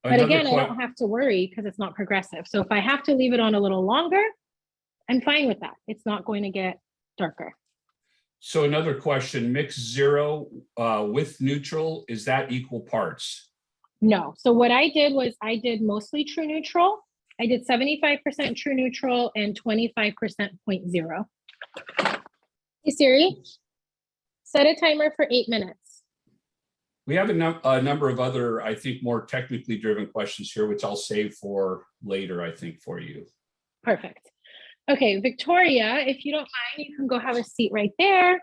But again, I don't have to worry because it's not progressive. So if I have to leave it on a little longer, I'm fine with that. It's not going to get darker. So another question, mix 0 with neutral, is that equal parts? No. So what I did was I did mostly True Neutral. I did 75% True Neutral and 25% 0.0. Hey Siri, set a timer for 8 minutes. We have a number of other, I think, more technically driven questions here, which I'll save for later, I think, for you. Perfect. Okay, Victoria, if you don't mind, you can go have a seat right there.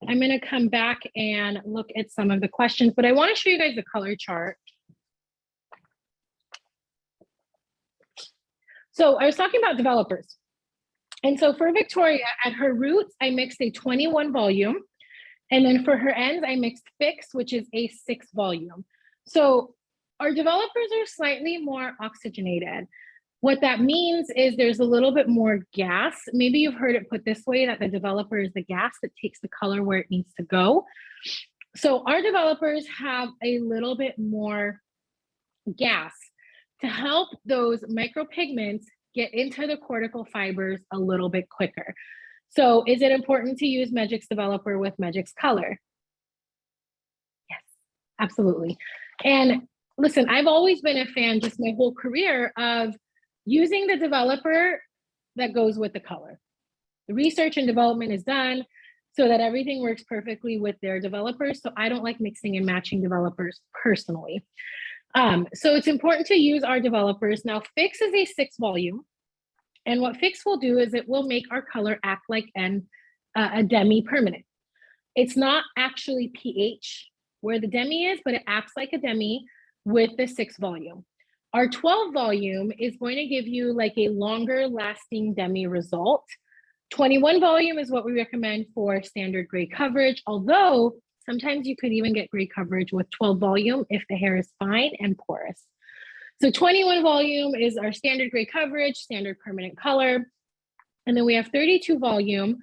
I'm going to come back and look at some of the questions, but I want to show you guys the color chart. So I was talking about developers. And so for Victoria, at her roots, I mixed a 21 volume. And then for her ends, I mixed Fix, which is a 6 volume. So our developers are slightly more oxygenated. What that means is there's a little bit more gas. Maybe you've heard it put this way, that the developer is the gas that takes the color where it needs to go. So our developers have a little bit more gas to help those micropigments get into the cortical fibers a little bit quicker. So is it important to use Megix developer with Megix color? Yes, absolutely. And listen, I've always been a fan, just my whole career, of using the developer that goes with the color. The research and development is done so that everything works perfectly with their developers. So I don't like mixing and matching developers personally. So it's important to use our developers. Now, Fix is a 6 volume. And what Fix will do is it will make our color act like a demi-permanent. It's not actually pH where the demi is, but it acts like a demi with the 6 volume. Our 12 volume is going to give you like a longer lasting demi result. 21 volume is what we recommend for standard gray coverage, although sometimes you could even get gray coverage with 12 volume if the hair is fine and porous. So 21 volume is our standard gray coverage, standard permanent color. And then we have 32 volume.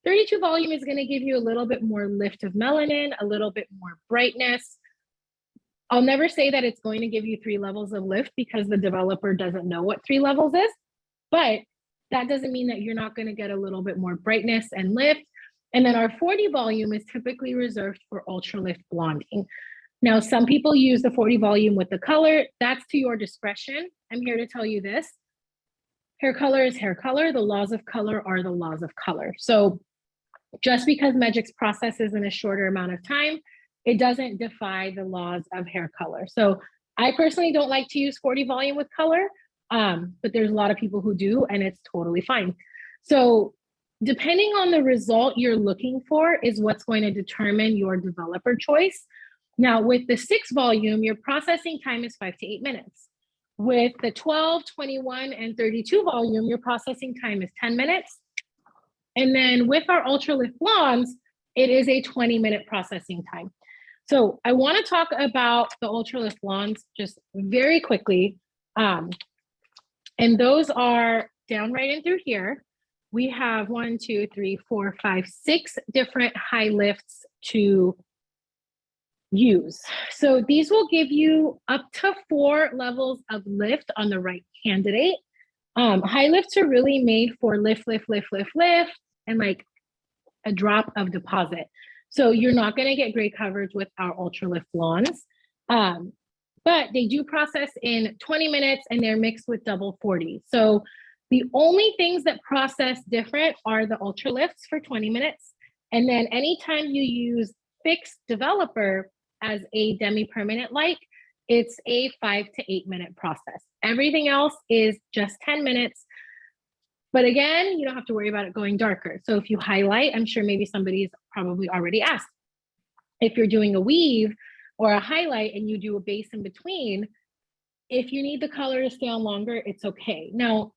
32 volume is going to give you a little bit more lift of melanin, a little bit more brightness. I'll never say that it's going to give you 3 levels of lift because the developer doesn't know what 3 levels is, but That doesn't mean that you're not going to get a little bit more brightness and lift. And then our 40 volume is typically reserved for Ultralift blonding. Now, some people use the 40 volume with the color. That's to your discretion. I'm here to tell you this. Hair color is hair color. The laws of color are the laws of color. So just because Megix processes in a shorter amount of time, it doesn't defy the laws of hair color. So I personally don't like to use 40 volume with color, but there's a lot of people who do, and it's totally fine. So depending on the result you're looking for is what's going to determine your developer choice. Now, with the 6 volume, your processing time is 5 to 8 minutes. With the 12, 21, and 32 volume, your processing time is 10 minutes. And then with our Ultralift blondes, it is a 20-minute processing time. So I want to talk about the Ultralift blondes just very quickly. And those are down right in through here. We have 1, 2, 3, 4, 5, 6 different high lifts to use. So these will give you up to 4 levels of lift on the right candidate. High lifts are really made for lift, lift, lift, lift, lift, and like a drop of deposit. So you're not going to get great coverage with our Ultralift blondes, but they do process in 20 minutes and they're mixed with double 40. So the only things that process different are the Ultralifts for 20 minutes. And then anytime you use fixed developer as a demi-permanent like, it's a 5 to 8 minute process. Everything else is just 10 minutes. But again, you don't have to worry about it going darker. So if you highlight, I'm sure maybe somebody's probably already asked. If you're doing a weave or a highlight and you do a base in between, if you need the color to stay on longer, it's okay. Now,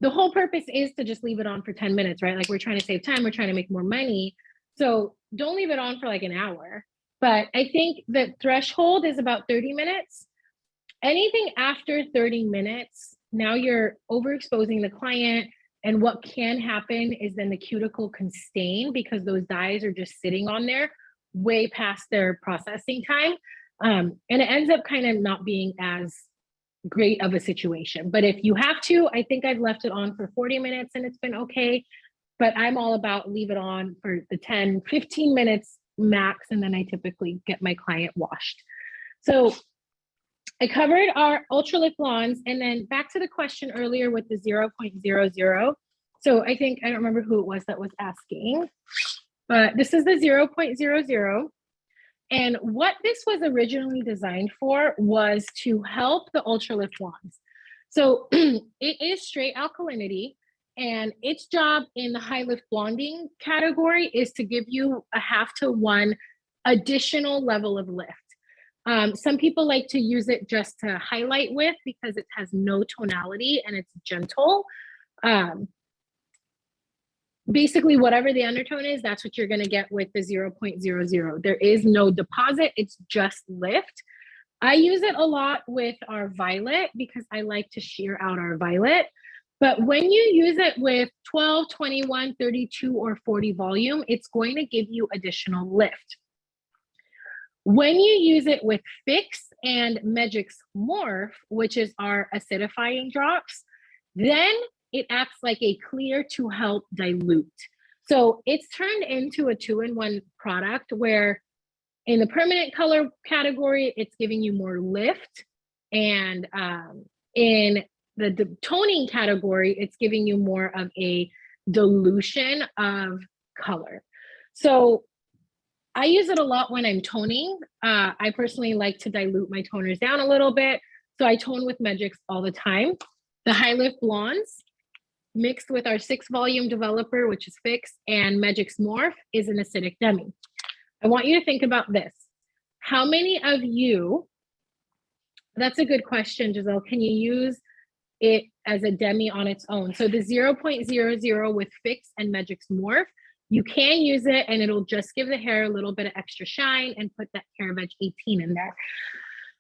the whole purpose is to just leave it on for 10 minutes, right? Like we're trying to save time, we're trying to make more money. So don't leave it on for like an hour. But I think the threshold is about 30 minutes. Anything after 30 minutes, now you're overexposing the client. And what can happen is then the cuticle can stain because those dyes are just sitting on there way past their processing time. And it ends up kind of not being as great of a situation. But if you have to, I think I've left it on for 40 minutes and it's been okay. But I'm all about leave it on for the 10, 15 minutes max. And then I typically get my client washed. So I covered our Ultralift blondes, and then back to the question earlier with the 0.00. So I think, I don't remember who it was that was asking, but this is the 0.00. And what this was originally designed for was to help the Ultralift blondes. So it is straight alkalinity, and its job in the high lift blonding category is to give you a 0.5 to 1 additional level of lift. Some people like to use it just to highlight with because it has no tonality and it's gentle. Basically, whatever the undertone is, that's what you're going to get with the 0.00. There is no deposit. It's just lift. I use it a lot with our violet because I like to shear out our violet. But when you use it with 12, 21, 32, or 40 volume, it's going to give you additional lift. When you use it with Fix and Magix Morph, which is our acidifying drops, then it acts like a clear to help dilute. So it's turned into a 2-in-1 product where in the permanent color category, it's giving you more lift. And in the toning category, it's giving you more of a dilution of color. So I use it a lot when I'm toning. I personally like to dilute my toners down a little bit. So I tone with Megix all the time. The high lift blondes mixed with our 6 volume developer, which is Fix, and Magix Morph is an acidic demi. I want you to think about this. How many of you, that's a good question, Giselle, can you use it as a demi on its own? So the 0.00 with Fix and Magix Morph, you can use it and it'll just give the hair a little bit of extra shine and put that Caravage 18 in there.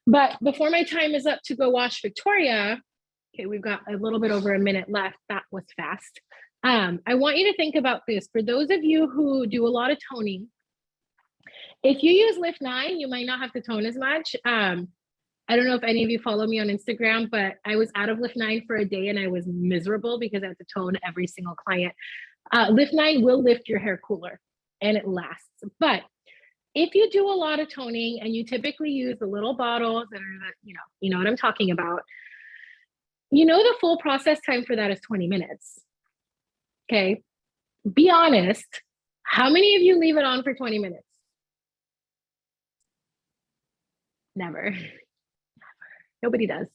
But before my time is up to go wash Victoria, okay, we've got a little bit over a minute left. That was fast. I want you to think about this. For those of you who do a lot of toning, if you use Lift 9, you might not have to tone as much. I don't know if any of you follow me on Instagram, but I was out of Lift 9 for a day and I was miserable because I had to tone every single client. Lift 9 will lift your hair cooler and it lasts. But if you do a lot of toning and you typically use the little bottles that are, you know what I'm talking about, the full process time for that is 20 minutes. Okay. Be honest. How many of you leave it on for 20 minutes? Never. Nobody does.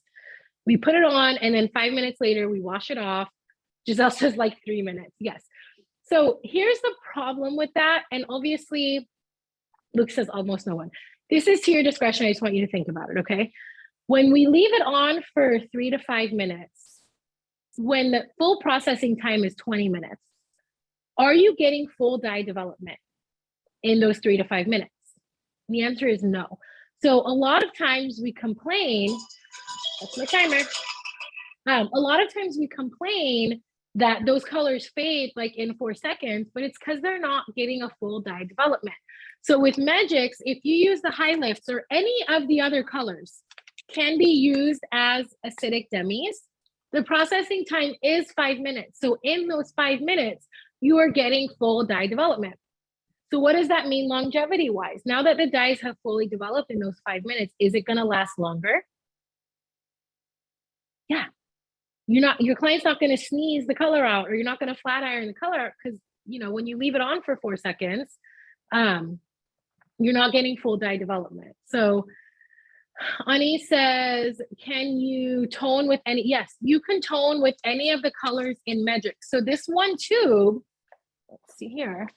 We put it on and then 5 minutes later, we wash it off. Giselle says like 3 minutes. Yes. So here's the problem with that. And obviously, Luke says almost no one. This is to your discretion. I just want you to think about it, okay? When we leave it on for 3 to 5 minutes, when the full processing time is 20 minutes, are you getting full dye development in those 3 to 5 minutes? The answer is no. So a lot of times we complain, that's my timer. A lot of times we complain that those colors fade like in 4 seconds, but it's because they're not getting a full dye development. So with Megix, if you use the high lifts or any of the other colors can be used as acidic demis, the processing time is 5 minutes. So in those 5 minutes, you are getting full dye development. So what does that mean longevity wise? Now that the dyes have fully developed in those 5 minutes, is it going to last longer? Yeah. Your client's not going to sneeze the color out, or you're not going to flat iron the color out because, when you leave it on for 4 seconds, you're not getting full dye development. So Ani says, can you tone with any? Yes, you can tone with any of the colors in Megix. So this one tube, let's see here.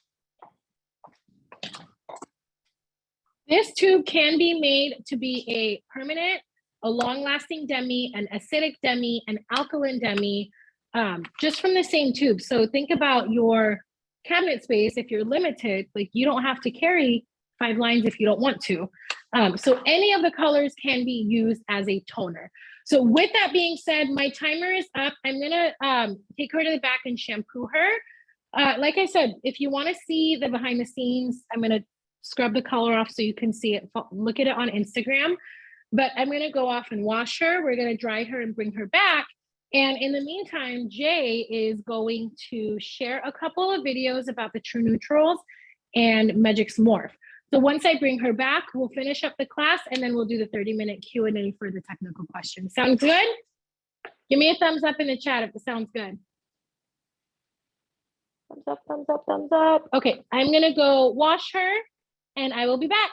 This tube can be made to be a permanent, a long-lasting demi, an acidic demi, an alkaline demi, just from the same tube. So think about your cabinet space. If you're limited, like you don't have to carry 5 lines if you don't want to. So any of the colors can be used as a toner. So with that being said, my timer is up. I'm gonna take her to the back and shampoo her. Like I said, if you wanna see the behind the scenes, I'm gonna scrub the color off so you can see it. Look at it on Instagram. But I'm gonna go off and wash her. We're gonna dry her and bring her back. And in the meantime, Jay is going to share a couple of videos about the True Neutrals and Magix Morph. So once I bring her back, we'll finish up the class and then we'll do the 30-minute Q&A for the technical questions. Sounds good? Give me a thumbs up in the chat if it sounds good. Thumbs up, thumbs up, thumbs up. Okay, I'm gonna go wash her and I will be back.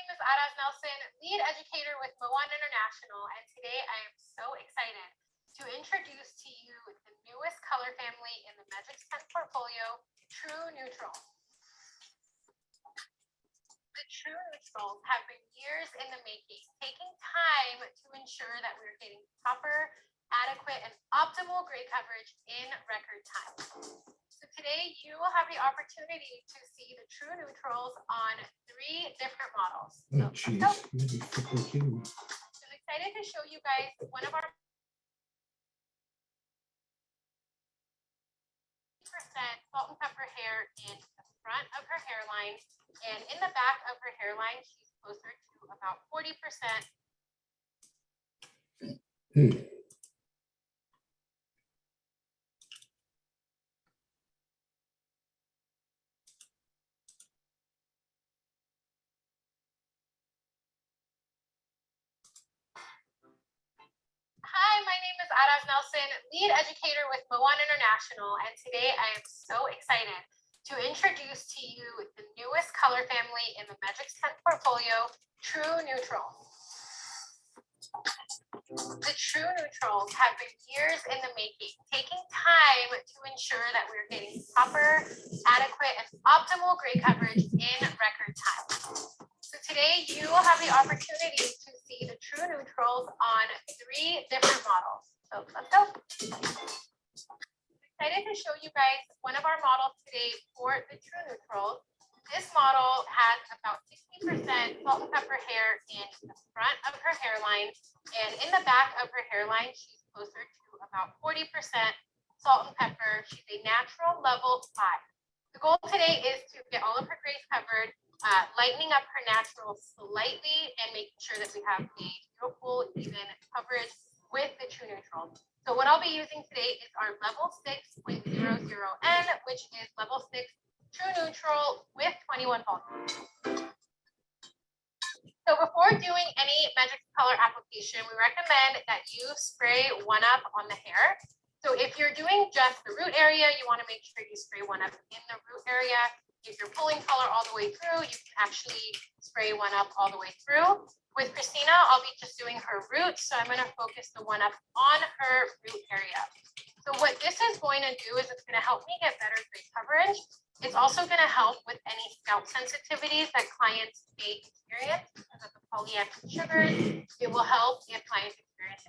name is Aras Nelson, lead educator with Moan International, and today I am so excited to introduce to you the newest color family in the Magix portfolio, True Neutral. The True Neutrals have been years in the making, taking time to ensure that we're getting proper, adequate, and optimal gray coverage in record time. So today you will have the opportunity to see the True Neutrals on 3 different models. So I'm excited to show you guys one of our salt and pepper hair in the front of her hairline, and in the back of her hairline she's closer to about 40%. Hi, my name is Aras Nelson, lead educator with Moan International, and today I am so excited to introduce to you the newest color family in the Magix portfolio, True Neutral. The True Neutrals have been years in the making, taking time to ensure that we're getting proper, adequate, and optimal gray coverage in record time. So today you will have the opportunity to see the True Neutrals on 3 different models. So let's go. I'm excited to show you guys one of our models today for the True Neutrals. This model has about 60% salt and pepper hair in the front of her hairline, and in the back of her hairline, she's closer to about 40% salt and pepper. She's a natural level 5. The goal today is to get all of her grays covered, lightening up her natural slightly and making sure that we have a beautiful, even coverage with the True Neutral. So what I'll be using today is our level 6.00N, which is level 6 True Neutral with 21 volume. So before doing any Magix color application, we recommend that you spray 1-up on the hair. So if you're doing just the root area, you want to make sure you spray 1-up in the root area. If you're pulling color all the way through, you can actually spray 1-up all the way through. With Christina, I'll be just doing her root, so I'm going to focus the 1-up on her root area. So what this is going to do is it's going to help me get better gray coverage. It's also going to help with any scalp sensitivities that clients may experience because of the polyacid sugars. It will help if clients experience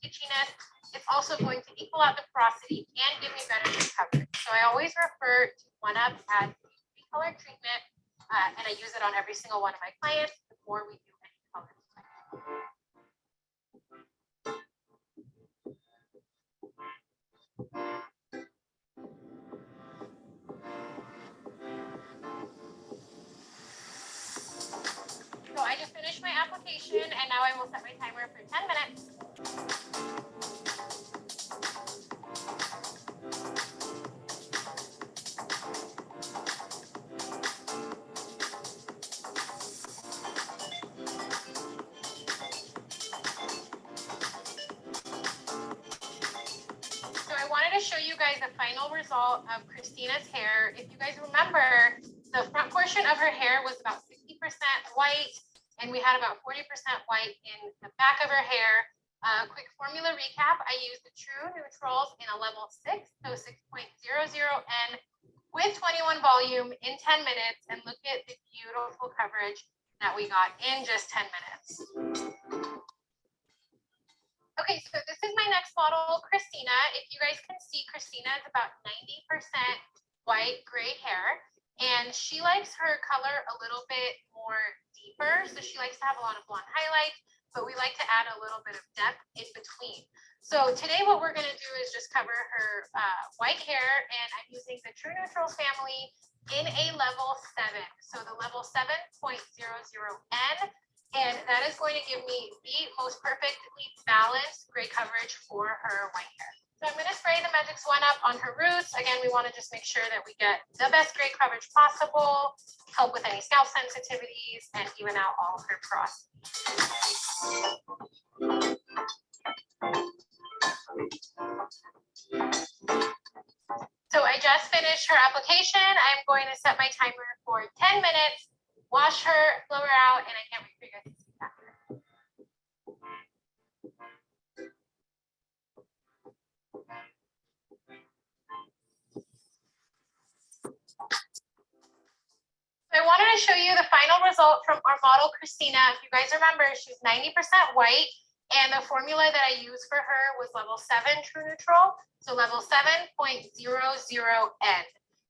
itchiness. It's also going to equal out the porosity and give me better gray coverage. So I always refer to 1-up as a 3-color treatment, and I use it on every single one of my clients before we do any colors. So I just finished my application, and now I will set my timer for 10 minutes. So I wanted to show you guys the final result of Christina's hair. If you guys remember, the front portion of her hair was about 60% white, and we had about 40% white in the back of her hair. Quick formula recap, I used the True Neutrals in a level 6, so 6.00N with 21 volume in 10 minutes, and look at the beautiful coverage that we got in just 10 minutes. Okay, so this is my next model, Christina. If you guys can see, Christina is about 90% white gray hair, and she likes her color a little bit more deeper. So she likes to have a lot of blonde highlights, but we like to add a little bit of depth in between. So today what we're going to do is just cover her white hair, and I'm using the True Neutrals family in a level 7. So the level 7.00N. And that is going to give me the most perfectly balanced gray coverage for her white hair. So I'm going to spray the Magix 1-up on her roots. Again, we want to just make sure that we get the best gray coverage possible, help with any scalp sensitivities, and even out all her porosity. So I just finished her application. I'm going to set my timer for 10 minutes, wash her, blow her out, and I can't to show you the final result from our model, Christina. If you guys remember, she's 90% white, and the formula that I used for her was level 7 True Neutral, so level 7.00N.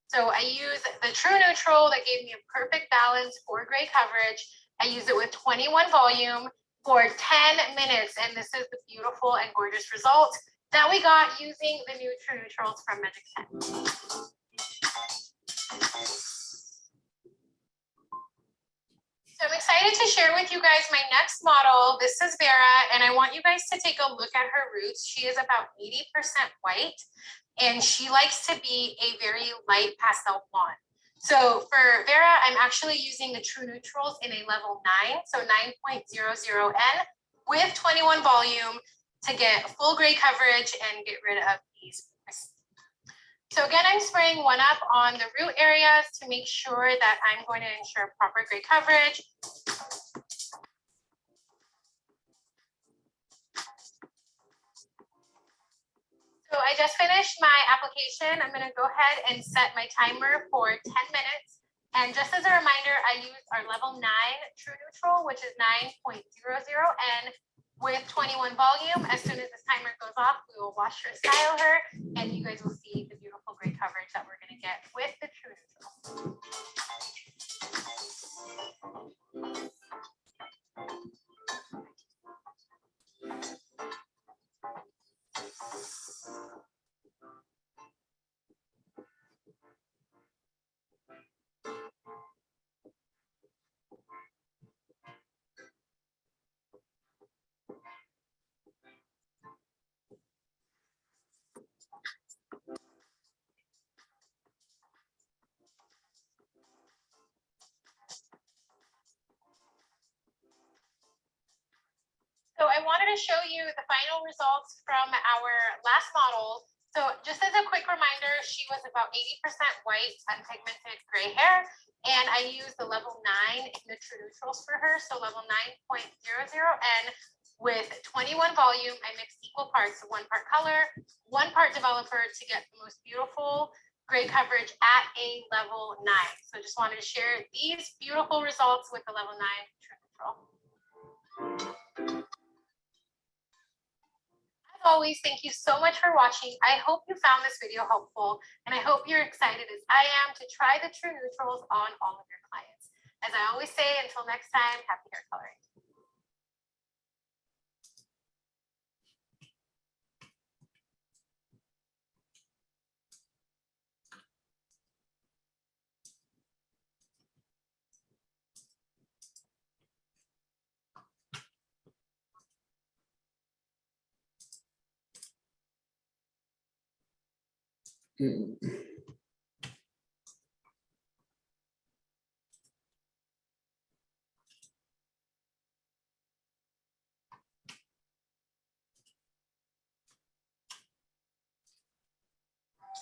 So I used the True Neutral that gave me a perfect balance for gray coverage. I used it with 21 volume for 10 minutes, and this is the beautiful and gorgeous result that we got using the new True Neutrals from Megix 10. So I'm excited to share with you guys my next model. This is Vera, and I want you guys to take a look at her roots. She is about 80% white, and she likes to be a very light pastel blonde. So for Vera, I'm actually using the True Neutrals in a level 9, so 9.00N with 21 volume to get full gray coverage and get rid of these. So again, I'm spraying one up on the root areas to make sure that I'm going to ensure proper gray coverage. So I just finished my application. I'm going to go ahead and set my timer for 10 minutes. And just as a reminder, I use our level 9 True Neutral, which is 9.00N with 21 volume. As soon as this timer goes off, we will wash or style her, and you guys will see the beautiful gray coverage that we're going to get with the True Neutral. So I wanted to show you the final results from our last model. So just as a quick reminder, she was about 80% white, unpigmented gray hair, and I used the level 9 in the True Neutrals for her. So level 9.00N with 21 volume. I mixed equal parts, 1 part color, 1 part developer to get the most beautiful gray coverage at a level 9. So just wanted to share these beautiful results with the level 9 True Neutral. Always, thank you so much for watching. I hope you found this video helpful, and I hope you're excited as I am to try the True Neutrals on all of your clients. As I always say, until next time, happy hair coloring.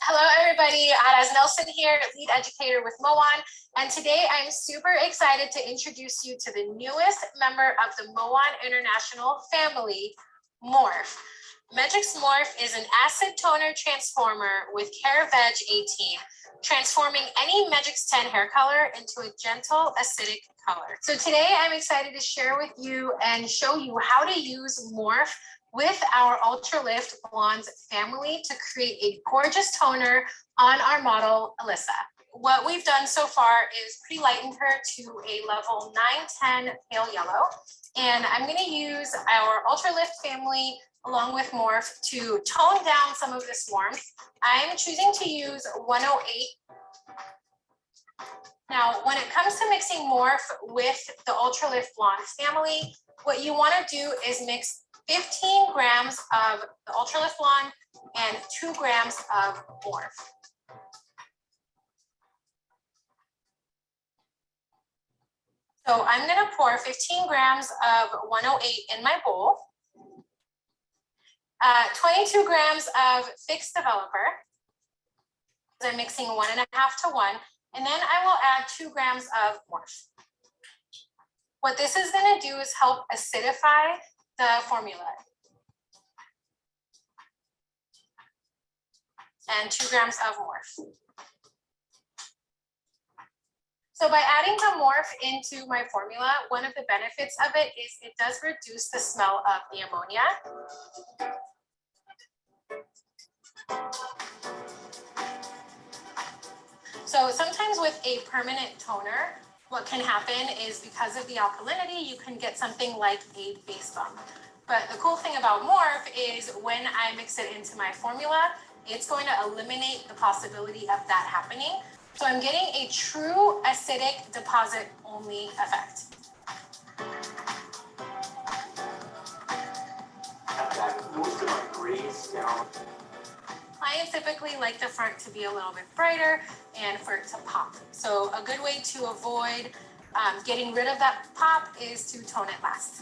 Hello, everybody. Araz Nelson here, lead educator with Moan. And today I'm super excited to introduce you to the newest member of the Moan International family, Morph. Megix Morph is an acid toner transformer with Care Veg 18, transforming any Megix 10 hair color into a gentle acidic color. So today I'm excited to share with you and show you how to use Morph with our Ultralift Blondes family to create a gorgeous toner on our model, Alyssa. What we've done so far is pre-lightened her to a level 910 pale yellow. And I'm gonna use our Ultralift family along with Morph to tone down some of this warmth. I'm choosing to use 108. Now, when it comes to mixing Morph with the Ultralift Blondes family, what you wanna do is mix 15 grams of the Ultralift Blonde and 2 grams of Morph. So I'm going to pour 15 grams of 108 in my bowl, 22 grams of fixed developer. I'm mixing 1.5 to 1, and then I will add 2 grams of Morph. What this is going to do is help acidify the formula. And 2 grams of Morph. So So by adding the morph into my formula, one of the benefits of it is it does reduce the smell of the ammonia. So sometimes with a permanent toner, what can happen is because of the alkalinity, you can get something like a base bump. But the cool thing about morph is when I mix it into my formula, it's going to eliminate the possibility of that happening. So I'm getting a true acidic deposit only effect. Most of my grades down. Clients typically like the front to be a little bit brighter and for it to pop. So a good way to avoid getting rid of that pop is to tone it last.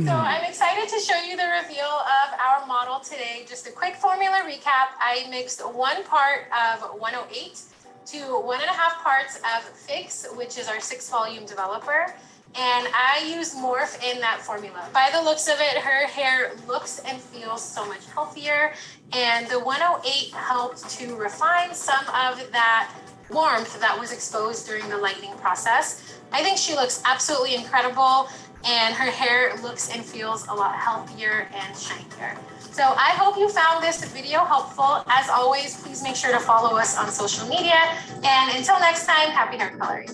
So I'm excited to show you the reveal of our model today. Just a quick formula recap. I mixed 1 part of 108 to 1.5 parts of Fix, which is our 6-volume developer. And I used morph in that formula. By the looks of it, her hair looks and feels so much healthier. And the 108 helped to refine some of that warmth that was exposed during the lightening process. I think she looks absolutely incredible. And her hair looks and feels a lot healthier and shinier. So I hope you found this video helpful. As always, please make sure to follow us on social media. And until next time, happy hair coloring.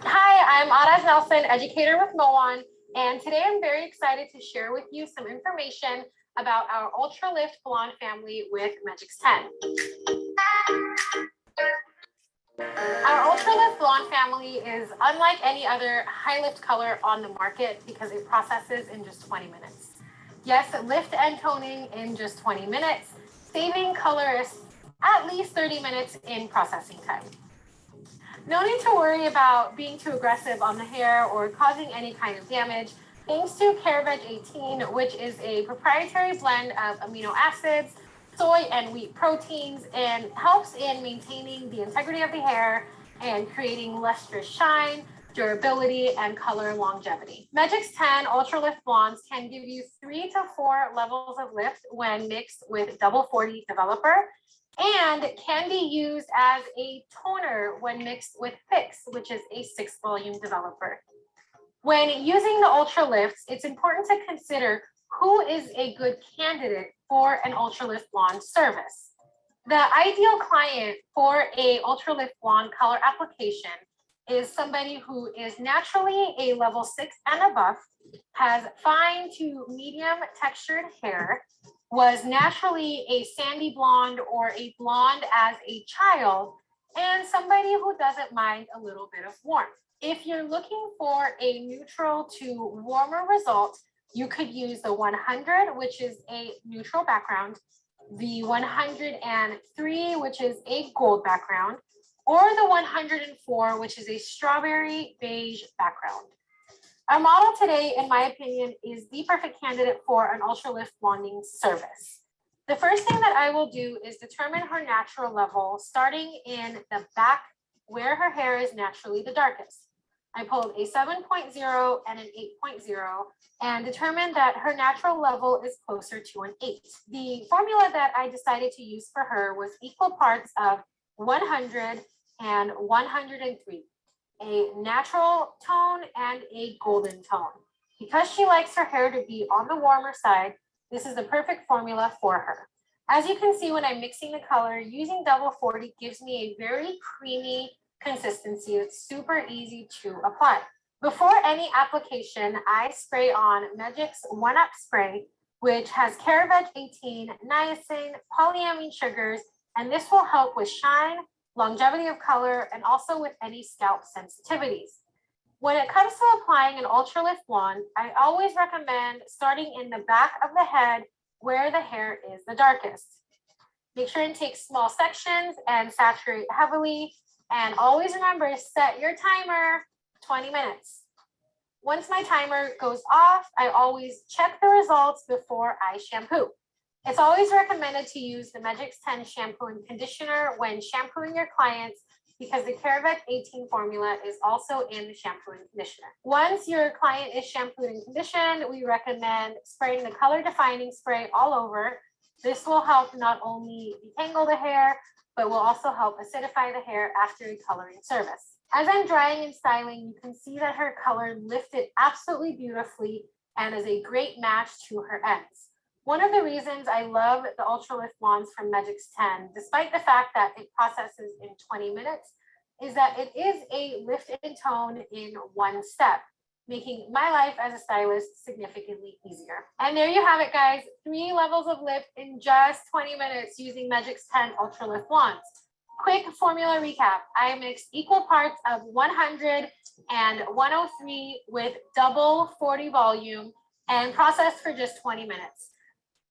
Hi, I'm Araz Nelson, educator with Moan, and today I'm very excited to share with you some information about our Ultralift Blonde family with Magix 10. Our Ultralift Blonde family is unlike any other high lift color on the market because it processes in just 20 minutes. Yes, lift and toning in just 20 minutes, saving colorists at least 30 minutes in processing time. No need to worry about being too aggressive on the hair or causing any kind of damage, thanks to CareVeg 18, which is a proprietary blend of amino acids, soy and wheat proteins, and helps in maintaining the integrity of the hair and creating lustrous shine, durability, and color longevity. Magix 10 Ultralift Blondes can give you 3 to 4 levels of lift when mixed with double 40 developer, and can be used as a toner when mixed with Fix, which is a 6-volume developer. When using the Ultralifts, it's important to consider who is a good candidate for an Ultralift Blonde service. The ideal client for a Ultralift Blonde color application is somebody who is naturally a level 6 and above, has fine to medium textured hair, was naturally a sandy blonde or a blonde as a child, and somebody who doesn't mind a little bit of warmth. If you're looking for a neutral to warmer result, you could use the 100, which is a neutral background, the 103, which is a gold background, or the 104, which is a strawberry beige background. Our model today, in my opinion, is the perfect candidate for an Ultralift blonding service. The first thing that I will do is determine her natural level, starting in the back where her hair is naturally the darkest. I pulled a 7.0 and an 8.0 and determined that her natural level is closer to an 8. The formula that I decided to use for her was equal parts of 100 and 103, a natural tone and a golden tone. Because she likes her hair to be on the warmer side, this is the perfect formula for her. As you can see, when I'm mixing the color, using double 40 gives me a very creamy consistency that's super easy to apply. Before any application, I spray on Megix 1-Up Spray, which has Caraveg 18, niacin, polyamine sugars, and this will help with shine, longevity of color, and also with any scalp sensitivities. When it comes to applying an Ultralift blonde, I always recommend starting in the back of the head where the hair is the darkest. Make sure and take small sections and saturate heavily. And always remember, set your timer 20 minutes. Once my timer goes off, I always check the results before I shampoo. It's always recommended to use the Magix 10 shampoo and conditioner when shampooing your clients because the Caravec 18 formula is also in the shampoo and conditioner. Once your client is shampooed and conditioned, we recommend spraying the color defining spray all over. This will help not only detangle the hair, but will also help acidify the hair after a coloring service. As I'm drying and styling, you can see that her color lifted absolutely beautifully and is a great match to her ends. One of the reasons I love the Ultralift blondes from Magix 10, despite the fact that it processes in 20 minutes, is that it is a lift and tone in one step, making my life as a stylist significantly easier. And there you have it, guys. 3 levels of lift in just 20 minutes using Magix 10 Ultralift blondes. Quick formula recap. I mixed equal parts of 100 and 103 with double 40 volume and processed for just 20 minutes.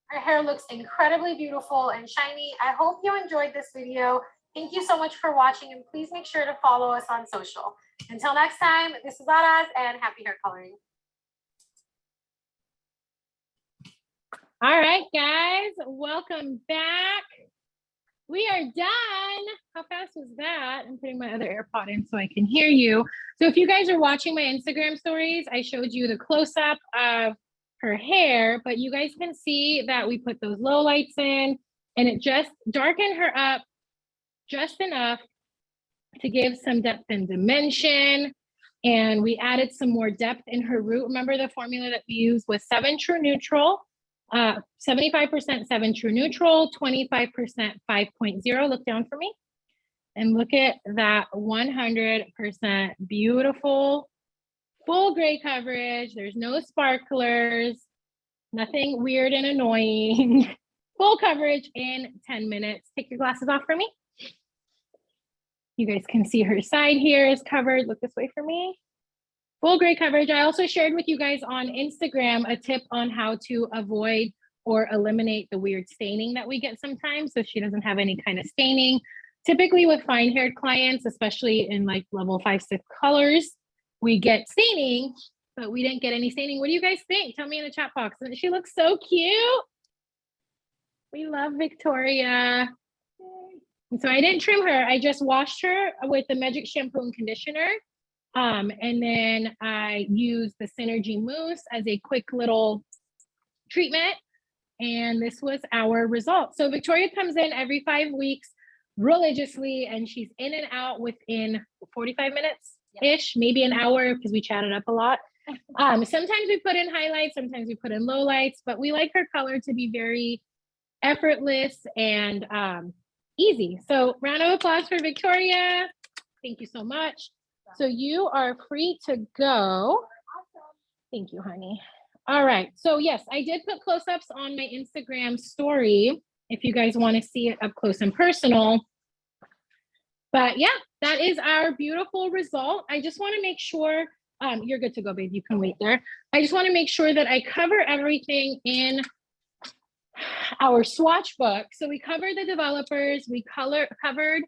Her hair looks incredibly beautiful and shiny. I hope you enjoyed this video. Thank you so much for watching, and please make sure to follow us on social. Until next time, this is Araz and happy hair coloring. All right, guys, welcome back. We are done. How fast was that? I'm putting my other AirPod in so I can hear you. So if you guys are watching my Instagram stories, I showed you the close-up of her hair, but you guys can see that we put those low lights in and it just darkened her up just enough to give some depth and dimension. And we added some more depth in her root. Remember the formula that we used was 7 True Neutral, 75% 7 True Neutral, 25% 5.0. Look down for me and look at that 100% beautiful full gray coverage. There's no sparklers, nothing weird and annoying. Full coverage in 10 minutes. Take your glasses off for me. You guys can see her side here is covered. Look this way for me. Full gray coverage. I also shared with you guys on Instagram a tip on how to avoid or eliminate the weird staining that we get sometimes, so she doesn't have any kind of staining. Typically with fine haired clients, especially in like level 5, 6 colors, we get staining, but we didn't get any staining. What do you guys think? Tell me in the chat box. Doesn't she look so cute? We love Victoria. And so I didn't trim her. I just washed her with the Magix shampoo and conditioner. And then I used the Synergy Mousse as a quick little treatment. And this was our result. So Victoria comes in every 5 weeks religiously, and she's in and out within 45 minutes-ish, maybe an hour because we chatted up a lot. Sometimes we put in highlights, sometimes we put in lowlights, but we like her color to be very effortless and easy. So round of applause for Victoria. Thank you so much. So you are free to go. Thank you, honey. All right. So yes, I did put close-ups on my Instagram story if you guys want to see it up close and personal. But yeah, that is our beautiful result. I just want to make sure, you're good to go, babe. You can wait there. I just want to make sure that I cover everything in our swatch book. So we covered the developers, we covered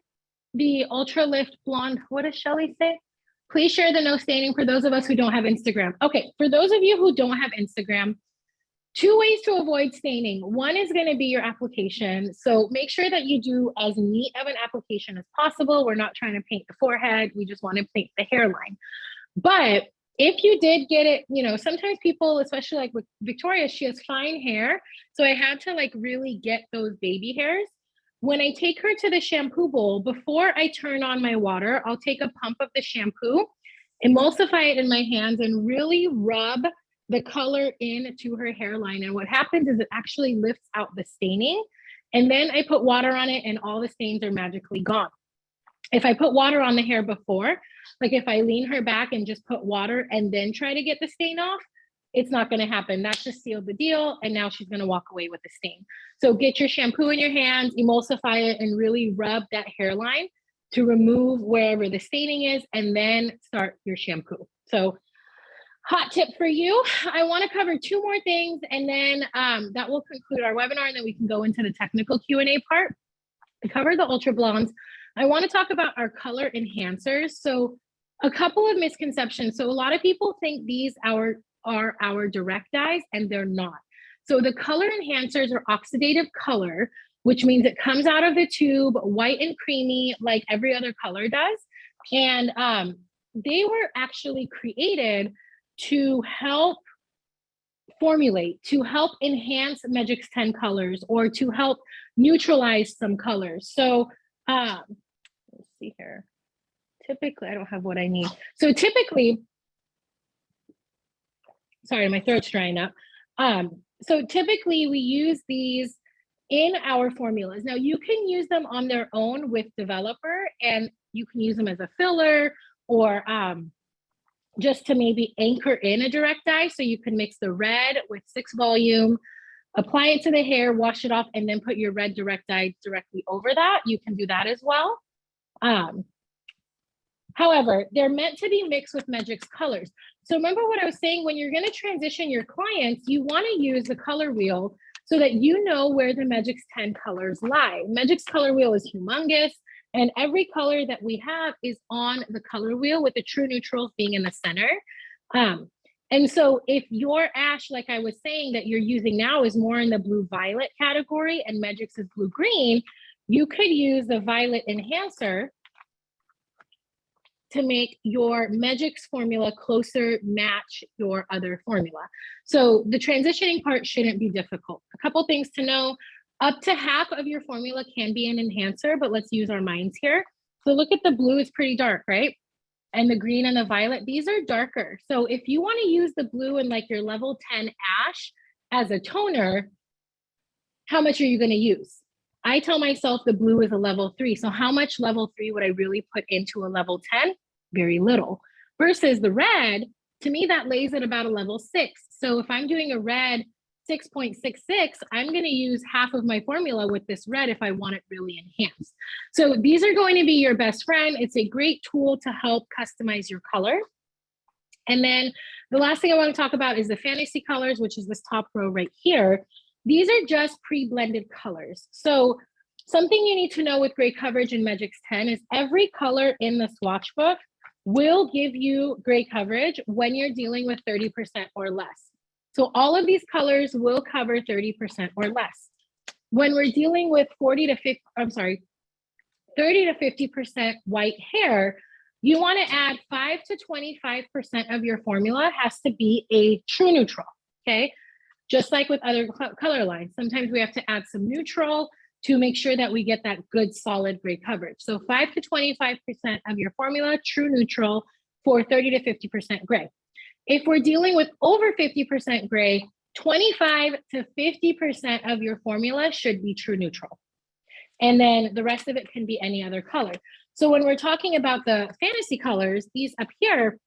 the Ultralift blonde. What does Shelly say? Please share the no staining for those of us who don't have Instagram. Okay, for those of you who don't have Instagram, Two ways to avoid staining. One is going to be your application. So make sure that you do as neat of an application as possible. We're not trying to paint the forehead. We just want to paint the hairline. But if you did get it, you know, sometimes people, especially like with Victoria, she has fine hair. So I had to like really get those baby hairs. When I take her to the shampoo bowl, before I turn on my water, I'll take a pump of the shampoo, emulsify it in my hands, and really rub the color into her hairline. And what happens is it actually lifts out the staining. And then I put water on it and all the stains are magically gone. If I put water on the hair before, like if I lean her back and just put water and then try to get the stain off, it's not going to happen. That just sealed the deal. And now she's going to walk away with the stain. So get your shampoo in your hands, emulsify it, and really rub that hairline to remove wherever the staining is, and then start your shampoo. So hot tip for you. I want to cover two more things, and then that will conclude our webinar, and then we can go into the technical Q&A part. I covered the Ultra Blondes. I want to talk about our color enhancers. So a couple of misconceptions. So a lot of people think these are our direct dyes, and they're not. So the color enhancers are oxidative color, which means it comes out of the tube white and creamy like every other color does. And they were actually created to help formulate, to help enhance Megix 10 colors, or to help neutralize some colors. So let's see here. Typically, I don't have what I need. So typically, sorry, my throat's drying up. So typically we use these in our formulas. Now you can use them on their own with Developer, and you can use them as a filler, or just to maybe anchor in a direct dye. So you can mix the red with 6 volume, apply it to the hair, wash it off, and then put your red direct dye directly over that. You can do that as well. However, they're meant to be mixed with Megix colors. So remember what I was saying, when you're going to transition your clients, you want to use the color wheel so that you know where the Megix 10 colors lie. Megix color wheel is humongous, and every color that we have is on the color wheel, with the true neutrals being in the center. And so if your ash, like I was saying, that you're using now is more in the blue violet category and Megix is blue green, you could use the violet enhancer to make your Megix formula closer match your other formula. So the transitioning part shouldn't be difficult. A couple things to know: up to half of your formula can be an enhancer, but let's use our minds here. So look at the blue, it's pretty dark, right? And the green and the violet, these are darker. So if you want to use the blue in like your level 10 ash as a toner, how much are you going to use? I tell myself the blue is a level 3. So how much level 3 would I really put into a level 10? Very little. Versus the red, to me, that lays at about a level 6. So if I'm doing a red 6.66, I'm going to use half of my formula with this red if I want it really enhanced. So these are going to be your best friend. It's a great tool to help customize your color. And then the last thing I want to talk about is the fantasy colors, which is this top row right here. These are just pre-blended colors. So something you need to know with gray coverage in Megix 10 is every color in the swatch book will give you gray coverage when you're dealing with 30% or less. So all of these colors will cover 30% or less. When we're dealing with 30 to 50% white hair, you want to add 5 to 25% of your formula has to be a true neutral, okay? Just like with other color lines, sometimes we have to add some neutral to make sure that we get that good solid gray coverage. So 5 to 25% of your formula, true neutral, for 30 to 50% gray. If we're dealing with over 50% gray, 25 to 50% of your formula should be true neutral. And then the rest of it can be any other color. So when we're talking about the fantasy colors, these up here,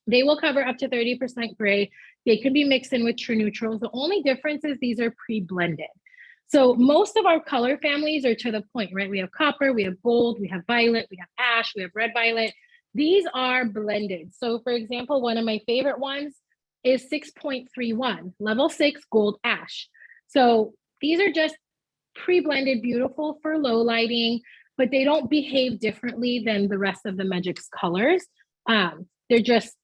they will cover up to 30% gray. They can be mixed in with true neutrals. The only difference is these are pre-blended. So most of our color families are to the point, right? We have copper, we have gold, we have violet, we have ash, we have red violet. These are blended. So for example, one of my favorite ones is 6.31, level 6 gold ash. So these are just pre-blended, beautiful for low lighting, but they don't behave differently than the rest of the Megix colors. They're just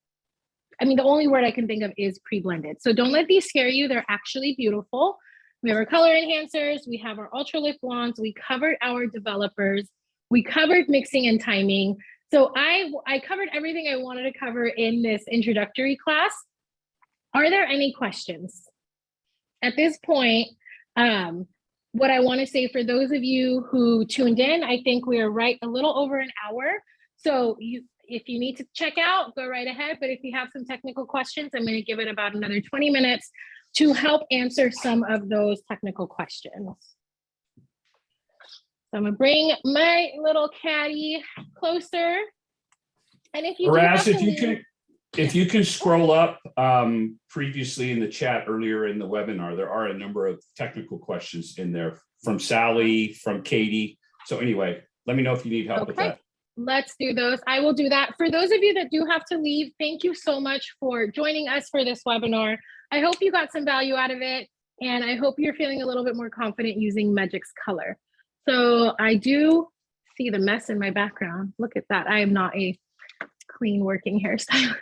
I mean, the only word I can think of is pre-blended. So don't let these scare you. They're actually beautiful. We have our color enhancers. We have our Ultralift blondes. We covered our developers. We covered mixing and timing. So I covered everything I wanted to cover in this introductory class. Are there any questions? At this point, what I want to say for those of you who tuned in, I think we are right a little over an hour. So if you need to check out, go right ahead. But if you have some technical questions, I'm going to give it about another 20 minutes to help answer some of those technical questions. So I'm going to bring my little caddy closer. And if you Raz, if you can scroll up previously in the chat earlier in the webinar, there are a number of technical questions in there from Sally, from Katie. So anyway, let me know if you need help with that. Let's do those. I will do that. For those of you that do have to leave, thank you so much for joining us for this webinar. I hope you got some value out of it, and I hope you're feeling a little bit more confident using Megix color. So I do see the mess in my background. Look at that. I am not a clean working hairstylist.